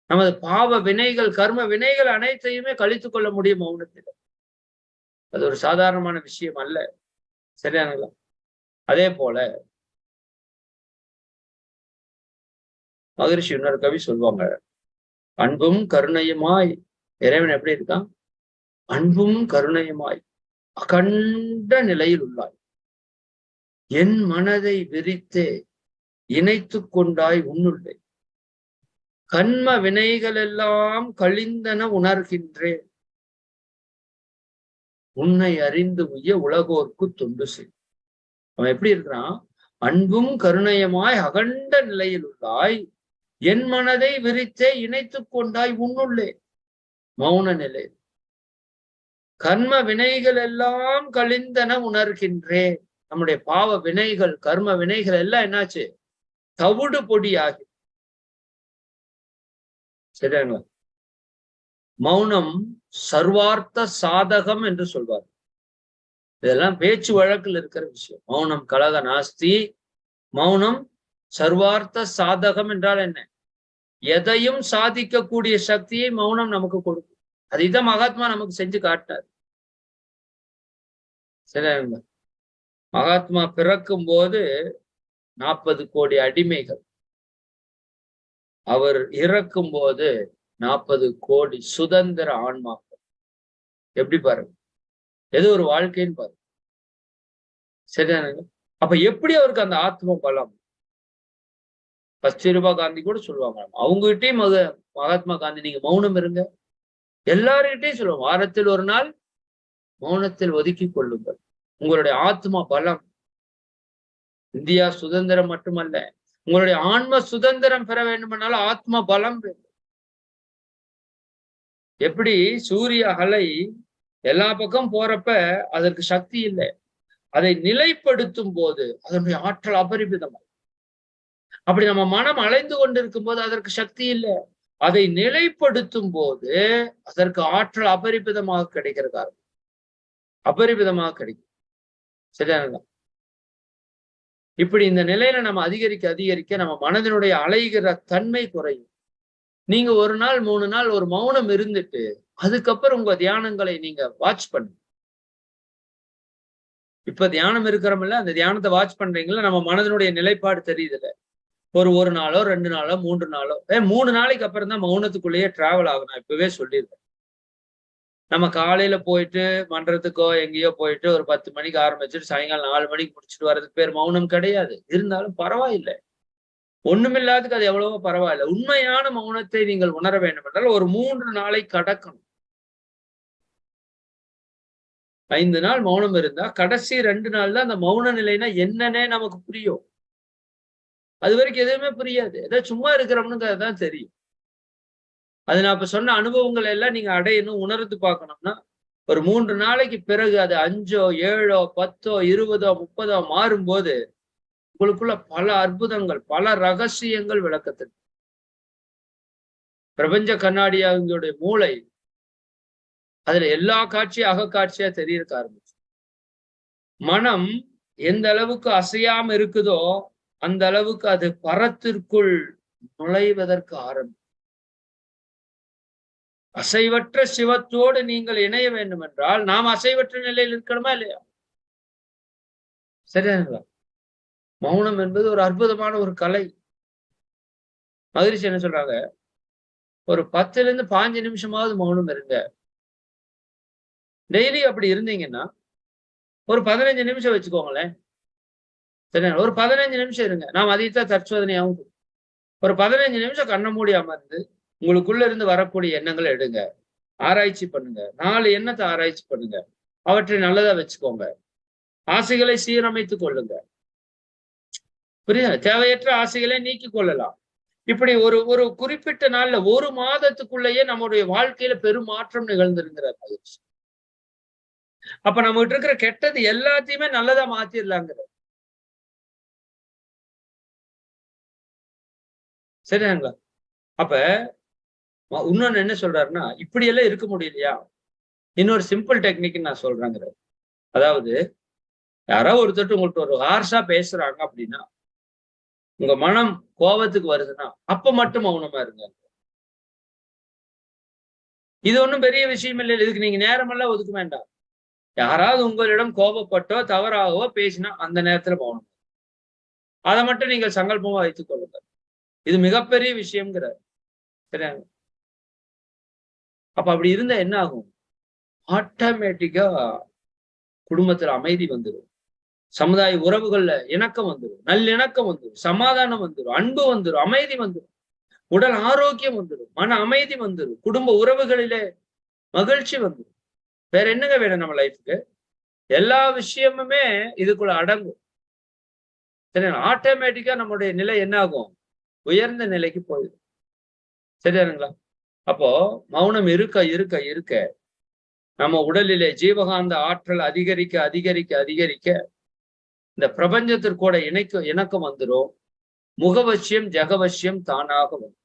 Speaker 1: நமது பாவ வினைகள், கர்ம வினைகள் அனைத்தையுமே கழித்துக் கொள்ள முடியும் மௌனத்தில். அது ஒரு சாதாரணமான விஷயம் அல்ல. சரியானங்களா? அதே போல மகரிஷி இன்னொரு கவி சொல்லுவாங்க, அன்பும் கருணையுமாய் இறைவன் எப்படி இருக்கான்? அன்பும் கருணையுமாய் அகண்ட நிலையில் உள்ளாய், என் மனதை விரித்தே இணைத்து கொண்டாய் உன்னுள்ளே, கண்ம வினைகள் எல்லாம் கழிந்தன உணர்கின்றேன், உன்னை அறிந்து உய்ய உலகோர்க்கு தொண்டு செய். அவன் எப்படி இருக்கிறான்? அன்பும் கருணையுமாய் அகண்ட நிலையில் உள்ளாய், என் மனதை விரித்தே இணைத்து கொண்டாய் உன்னுள்ளே, மௌன நிலை, கர்ம வினைகள் எல்லாம் கழிந்தன உணர்கின்றேன். நம்முடைய பாவ வினைகள், கர்ம வினைகள் எல்லாம் என்னாச்சு? தவிடு பொடியாகி. சரிங்களா? மௌனம் சர்வார்த்த சாதகம் என்று சொல்வார். இதெல்லாம் பேச்சு வழக்கில் இருக்கிற விஷயம். மௌனம் கலக நாஸ்தி, மௌனம் சர்வார்த்த சாதகம் என்றால் என்ன? எதையும் சாதிக்கக்கூடிய சக்தியை மௌனம் நமக்கு கொடுக்கும். அதைதான் மகாத்மா நமக்கு செஞ்சு காட்டார். சரிங்களா? மகாத்மா பிறக்கும் போது 40 கோடி அடிமைகள், அவர் இறக்கும் போது 40 கோடி சுதந்திர ஆன்மாக்கள். எப்படி பாருங்க, எது ஒரு வாழ்க்கைன்னு பாருங்க. சரிதானுங்க? அப்ப எப்படி அவருக்கு அந்த ஆத்ம பலம்? கஸ்தூரிபா காந்தி கூட சொல்லுவாங்க, அவங்ககிட்டயும் மகாத்மா காந்தி நீங்க மௌனம் இருங்க, எல்லாருக்கிட்டையும் சொல்லுவாங்க, வாரத்தில் ஒரு நாள் மௌனத்தில் ஒதுக்கி கொள்ளுங்கள். உங்களுடைய ஆத்ம பலம், இந்தியா சுதந்திரம் மட்டுமல்ல, உங்களுடைய ஆன்ம சுதந்திரம் பெற வேண்டுமானாலும் ஆத்ம பலம் வேண்டும். எப்படி சூரிய அலை எல்லா பக்கம் போறப்ப அதற்கு சக்தி இல்லை, அதை நிலைப்படுத்தும் போது அதனுடைய ஆற்றல் அபரிமிதமாக. அப்படி நம்ம மனம் அலைந்து கொண்டிருக்கும் போது அதற்கு சக்தி இல்லை, அதை நிலைப்படுத்தும் போது அதற்கு ஆற்றல் அபரிமிதமாக கிடைக்கிற காரணம், அபரிமிதமாக கிடைக்கும். சரியானதா? இப்படி இந்த நிலையில நம்ம அதிகரிக்க அதிகரிக்க நம்ம மனதினுடைய அலைகிற தன்மை குறையும். நீங்க ஒரு நாள் 3 நாள் ஒரு மௌனம் இருந்துட்டு அதுக்கப்புறம் உங்க தியானங்களை நீங்க வாட்ச் பண்ணுங்க. இப்ப தியானம் இருக்கிறோம்ல, அந்த தியானத்தை வாட்ச் பண்றீங்களா? நம்ம மனதினுடைய நிலைப்பாடு தெரியுதுல்ல. ஒரு நாளோ 2 நாளோ 3 நாளோ 3 நாளைக்கு அப்புறம் தான் மௌனத்துக்குள்ளேயே டிராவல் ஆகும். நான் இப்பவே சொல்லியிருக்கேன். நம்ம காலையில போயிட்டு மன்றத்துக்கோ எங்கேயோ போயிட்டு ஒரு 10 மணிக்கு ஆரம்பிச்சுட்டு சாயங்காலம் 4 மணிக்கு முடிச்சுட்டு வர்றதுக்கு பேர் மௌனம் கிடையாது. இருந்தாலும் பரவாயில்லை, ஒண்ணுமில்லாததுக்கு அது எவ்வளவோ பரவாயில்லை. உண்மையான மௌனத்தை நீங்கள் உணர வேண்டும் என்றால் ஒரு 3 நாளை கடக்கணும். 5 நாள் மௌனம் இருந்தா கடைசி 2 நாள் தான் அந்த மௌன நிலைனா என்னன்னே நமக்கு புரியும். அது வரைக்கும் எதுவுமே புரியாது. ஏதோ சும்மா இருக்கிறோம்னு தான் தெரியும். அது நான் இப்ப சொன்ன அனுபவங்கள் எல்லாம் நீங்க அடையணும், உணர்ந்து பார்க்கணும்னா ஒரு 3 நாளைக்கு பிறகு அது 5ஓ 7ஓ 10ஓ 20ஓ 30ஓ மாறும்போது உங்களுக்குள்ள பல அற்புதங்கள், பல ரகசியங்கள் விளக்கத்திற்கு. பிரபஞ்ச கண்ணாடியாவுடைய மூளை அதுல எல்லா காட்சியும் அகக்காட்சியா தெரியறக்க ஆரம்பிச்சு. மனம் எந்த அளவுக்கு அசையாம இருக்குதோ அந்த அளவுக்கு அது பரத்திற்குள் நுழைவதற்கு ஆரம்பி. அசைவற்ற சிவத்தோடு நீங்கள் இணைய வேண்டும் என்றால் நாம் அசைவற்ற நிலையில் இருக்கணுமா இல்லையா? சரியா? மௌனம் என்பது ஒரு அற்புதமான ஒரு கலை. மகிழ்ச்சி என்ன சொல்றாங்க, ஒரு 10ல இருந்து 15 நிமிஷமாவது மௌனம் இருங்க. டெய்லி அப்படி இருந்தீங்கன்னா ஒரு 15 நிமிஷம் வச்சுக்கோங்களேன். சரியா? ஒரு 15 நிமிஷம் இருங்க. நாம் அதைத்தான் தற்சோதனையாகவும் ஒரு 15 நிமிஷம் கண்ணை மூடி அமர்ந்து உங்களுக்குள்ள இருந்து வரக்கூடிய எண்ணங்களை எடுங்க, ஆராய்ச்சி பண்ணுங்க. 4 எண்ணத்தை ஆராய்ச்சி பண்ணுங்க, அவற்றை நல்லதா வச்சுக்கோங்க, ஆசைகளை சீரமைத்துக் கொள்ளுங்க. புரியுதா? தேவையற்ற ஆசைகளை நீக்கிக் கொள்ளலாம். இப்படி ஒரு ஒரு குறிப்பிட்ட நாள்ல 1 மாதத்துக்குள்ளேயே நம்முடைய வாழ்க்கையில பெரும் மாற்றம் நிகழ்ந்திருக்கிறார் மகிழ்ச்சி. அப்ப நம்ம கிட்ட இருக்கிற கெட்டது எல்லாத்தையுமே நல்லதா மாத்திரலாங்கிற. சரிங்களா? அப்ப இன்னொன்னு என்ன சொல்றாருன்னா, இப்படி எல்லாம் இருக்க முடியலையா? இன்னொரு சிம்பிள் டெக்னிக் நான் சொல்றேங்கிறாரு. அதாவது யாராவது ஒருத்தர் உங்கள்ட்ட ஒரு ஹார்ஷா பேசுறாங்க அப்படின்னா, உங்க மனம் கோபத்துக்கு வருதுன்னா, அப்ப மட்டும் மௌனமா இருங்க. இது ஒண்ணும் பெரிய விஷயம் இல்லை. இதுக்கு நீங்க நேரமெல்லாம் ஒதுக்க வேண்டாம். யாராவது உங்களிடம் கோபப்பட்டோ, தவறாகவோ பேசினா அந்த நேரத்துல மௌனம். அதை மட்டும் நீங்கள் சங்கல்பமா வைத்துக் கொள்ளுங்கள். இது மிகப்பெரிய விஷயம்ங்கிறார். சரியா? அப்ப அப்படி இருந்தா என்ன ஆகும்? ஆட்டோமேட்டிக்கா குடும்பத்துல அமைதி வந்துடும். சமுதாய உறவுகள்ல இணக்கம் வந்துடும், நல்லிணக்கம் வந்துடும், சமாதானம் வந்துடும், அன்பு வந்துடும், அமைதி வந்துடும், உடல் ஆரோக்கியம் வந்துடும், மன அமைதி வந்துடும், குடும்ப உறவுகளிலே மகிழ்ச்சி வந்துடும். வேற என்னங்க வேணும் நம்ம லைஃப்க்கு? எல்லா விஷயமுமே இதுக்குள்ள அடங்கும். சரியா? ஆட்டோமேட்டிக்கா நம்முடைய நிலை என்ன ஆகும்? உயர்ந்த நிலைக்கு போயிடும். சரியானுங்களா? அப்போ மௌனம் இருக்க இருக்க இருக்க நம்ம உடலிலே ஜீவகாந்த ஆற்றல் அதிகரிக்க அதிகரிக்க அதிகரிக்க இந்த பிரபஞ்சத்திற்கூட இணக்கம் வந்துடும். முகவசியம் ஜகவசியம் தானாக வரும்.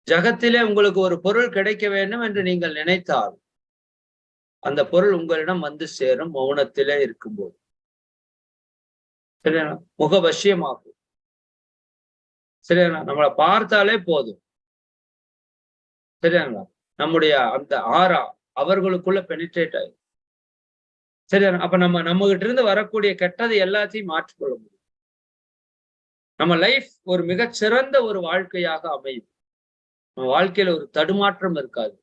Speaker 1: ஜகத்திலே உங்களுக்கு ஒரு பொருள் கிடைக்க வேண்டும் என்று நீங்கள் நினைத்தால் அந்த பொருள் உங்களிடம் வந்து சேரும் மௌனத்திலே இருக்கும்போது. சரியா? முகவசியமாகும். சரியா? நம்மளை பார்த்தாலே போதும். சரியாங்களா? நம்முடைய அந்த ஆரா அவர்களுக்குள்ள பெனிட்ரேட் ஆகும். சரியா? அப்ப நம்ம கிட்ட இருந்து வரக்கூடிய கெட்டது எல்லாத்தையும் மாற்றிக்கொள்ள முடியும். நம்ம லைஃப் ஒரு மிகச்சிறந்த ஒரு வாழ்க்கையாக அமையும். நம்ம வாழ்க்கையில ஒரு தடுமாற்றம் இருக்காது.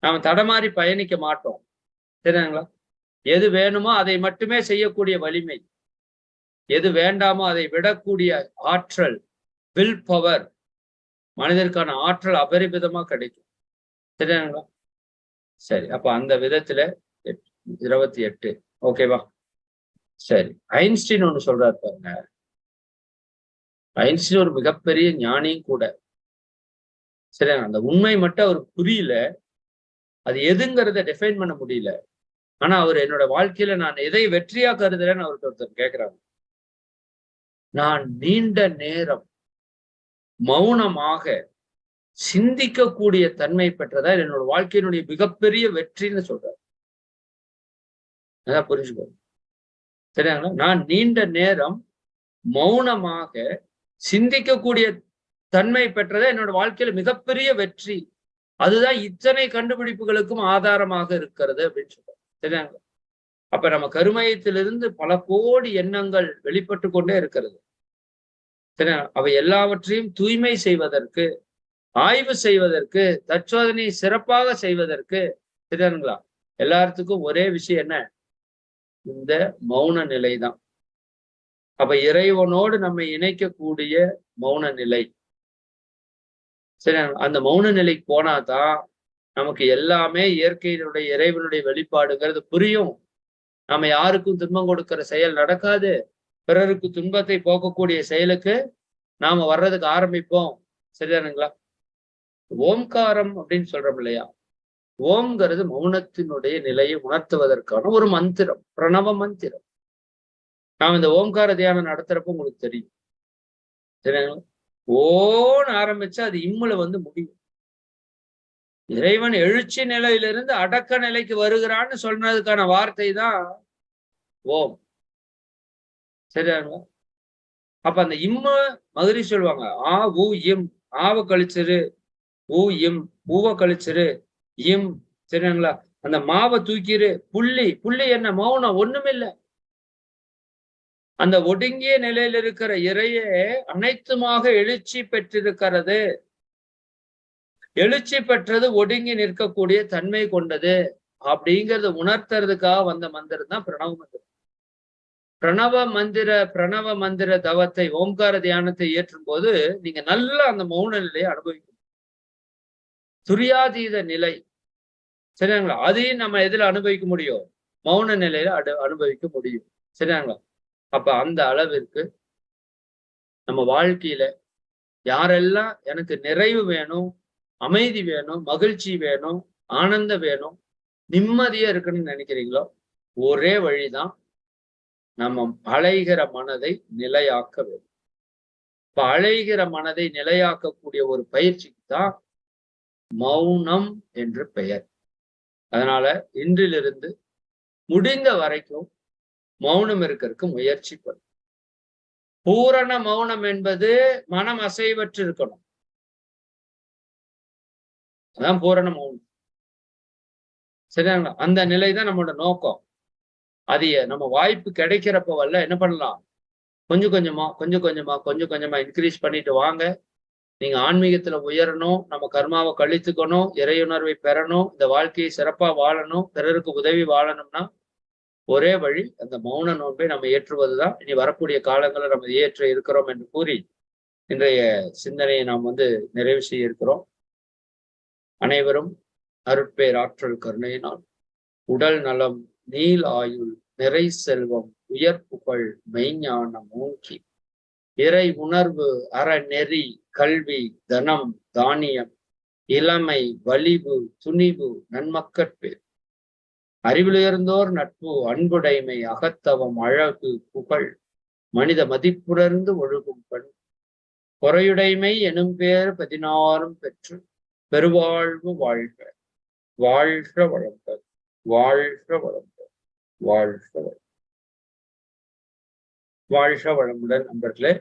Speaker 1: நாம தடமாறி பயணிக்க மாட்டோம். சரிங்களா? எது வேணுமோ அதை மட்டுமே செய்யக்கூடிய வலிமை, எது வேண்டாமோ அதை விடக்கூடிய ஆற்றல், வில் பவர், மனிதருக்கான ஆற்றல் அபரிமிதமா கிடைக்கும். சரிங்களா? சரி. அப்ப அந்த விதத்துல 28 ஓகேவா? சரி. ஐன்ஸ்டீன் ஒண்ணு சொல்றாரு பாருங்க. ஐன்ஸ்டீன் ஒரு மிகப்பெரிய ஞானியும் கூட. சரியா? அந்த உண்மை மட்டும் அவருக்கு புரியல. அது எதுங்கிறத டிஃபைன் பண்ண முடியல. ஆனா அவர் என்னோட வாழ்க்கையில நான் எதை வெற்றியா கருதுறேன்னு அவர்கிட்ட ஒருத்தர் கேட்கிறாங்க. நான் நீண்ட நேரம் மௌனமாக சிந்திக்கக்கூடிய தன்மை பெற்றதா என்னோட வாழ்க்கையினுடைய மிகப்பெரிய வெற்றின்னு சொல்றாரு. அதான் புரிஞ்சுக்கோ. சரியாங்களா? நான் நீண்ட நேரம் மௌனமாக சிந்திக்கக்கூடிய தன்மை பெற்றதா என்னோட வாழ்க்கையில மிகப்பெரிய வெற்றி. அதுதான் இத்தனை கண்டுபிடிப்புகளுக்கும் ஆதாரமாக இருக்கிறது அப்படின்னு சொல்றாரு. சரியாங்களா? அப்ப நம்ம கருமையத்திலிருந்து பல கோடி எண்ணங்கள் வெளிப்பட்டு கொண்டே இருக்கிறது. சரியா? அவை எல்லாவற்றையும் தூய்மை செய்வதற்கு, ஆய்வு செய்வதற்கு, தற்சோதனை சிறப்பாக செய்வதற்கு, சரியானுங்களா? எல்லாத்துக்கும் ஒரே விஷயம் என்ன? இந்த மௌன நிலைதான். அப்ப இறைவனோடு நம்மை இணைக்கக்கூடிய மௌன நிலை. சரியா? அந்த மௌன நிலைக்கு போனாதான் நமக்கு எல்லாமே இயற்கையினுடைய இறைவனுடைய வெளிப்பாடுங்கிறது புரியும். நாம யாருக்கும் துன்பம் கொடுக்கிற செயல் நடக்காது. பிறருக்கு துன்பத்தை போக்கக்கூடிய செயலுக்கு நாம வர்றதுக்கு ஆரம்பிப்போம். சரிதானுங்களா? ஓம்காரம் அப்படின்னு சொல்றோம் இல்லையா? ஓம்ங்கிறது மௌனத்தினுடைய நிலையை உணர்த்துவதற்கான ஒரு மந்திரம், பிரணவ மந்திரம். நாம் இந்த ஓம்கார தியானம் நடத்துறப்ப உங்களுக்கு தெரியும். சரிங்களா? ஓன்னு ஆரம்பிச்சா அது இம்முல வந்து முடியும். இறைவன் எழுச்சி நிலையிலிருந்து அடக்க நிலைக்கு வருகிறான்னு சொன்னதுக்கான வார்த்தை தான் ஓம். சரியாங்களா? அப்ப அந்த இம்ம மதுரை சொல்லுவாங்க. ஆ ஊ இம், ஆவ கழிச்சிரு, ஊ இம், ஊவ கழிச்சிரு, இம். சரிங்களா? அந்த மாவை தூக்கிரு, புள்ளி, புள்ளி என்ன? மௌனம், ஒண்ணுமில்ல. அந்த ஒடுங்கிய நிலையில் இருக்கிற இறையே அனைத்துமாக எழுச்சி பெற்றிருக்கிறது. எழுச்சி பெற்றது ஒடுங்கி நிற்கக்கூடிய தன்மை கொண்டது அப்படிங்கறத உணர்த்துறதுக்காக வந்த மந்திரம் தான் பிரணவ மந்திரம். பிரணவ மந்திர தவத்தை, ஓம்கார தியானத்தை ஏற்றும் போது நீங்க நல்லா அந்த மௌன நிலையை அனுபவிக்கணும். துரியாதீத நிலை. சரிங்களா? அதையும் நம்ம எதுல அனுபவிக்க முடியும்? மௌன நிலையில அனுபவிக்க முடியும். சரிங்களா? அப்ப அந்த அளவிற்கு நம்ம வாழ்க்கையில யாரெல்லாம் எனக்கு நிறைவு வேணும், அமைதி வேணும், மகிழ்ச்சி வேணும், ஆனந்தம் வேணும், நிம்மதியா இருக்கணும்னு நினைக்கிறீங்களோ, ஒரே வழிதான் நம்ம அலைகிற மனதை நிலையாக்க வேண்டும். இப்ப அலைகிற மனதை நிலையாக்கக்கூடிய ஒரு பயிற்சிக்கு தான் மௌனம் என்று பெயர். அதனால இன்றிலிருந்து முடிந்த வரைக்கும் மௌனம் இருக்கிறதுக்கு முயற்சி பண்ணும். பூரண மௌனம் என்பது மனம் அசைவற்று இருக்கணும். அதான் பூரண மௌனம். சரிங்களா? அந்த நிலைதான் நம்மளோட நோக்கம். அது நம்ம வாய்ப்பு கிடைக்கிறப்பவல்ல என்ன பண்ணலாம்? கொஞ்சம் கொஞ்சமா, கொஞ்சம் கொஞ்சமா, கொஞ்சம் கொஞ்சமா இன்க்ரீஸ் பண்ணிட்டு வாங்க. நீங்க ஆன்மீகத்துல உயரணும், நம்ம கர்மாவை கழித்துக்கணும், இறையுணர்வை பெறணும், இந்த வாழ்க்கையை சிறப்பா வாழணும், பிறருக்கு உதவி வாழணும்னா ஒரே வழி அந்த மௌன நோன்பை நம்ம ஏற்றுவதுதான். இனி வரக்கூடிய காலங்களை நம்ம ஏற்ற இருக்கிறோம் என்று கூறி இன்றைய சிந்தனையை நாம் நிறைவு செய்ய இருக்கிறோம். அனைவரும் அருட்பேர் ஆற்றல் கருணையினால் உடல் நலம், நீள் ஆயுள், நிறை செல்வம், உயர் புகழ், மெய்ஞானம் மூக்கி இறை உணர்வு, அறநெறி, கல்வி, தனம், தானியம், இளமை, வலிவு, துணிவு, நன்மக்கட்பேர், அறிவிலுயர்ந்தோர் நட்பு, அன்புடைமை, அகத்தவம், அழகு, புகழ், மனித மதிப்புணர்ந்து ஒழுகும் பண், பொறையுடைமை எனும் பேர் 16 பெற்று பெருவாழ்வு வாழ்க. வாழ்க வளம்பெற, வாழ்க வளம்பெற, வாழ்க வளம். வாழ்க வளமுடன் நண்பர்களே.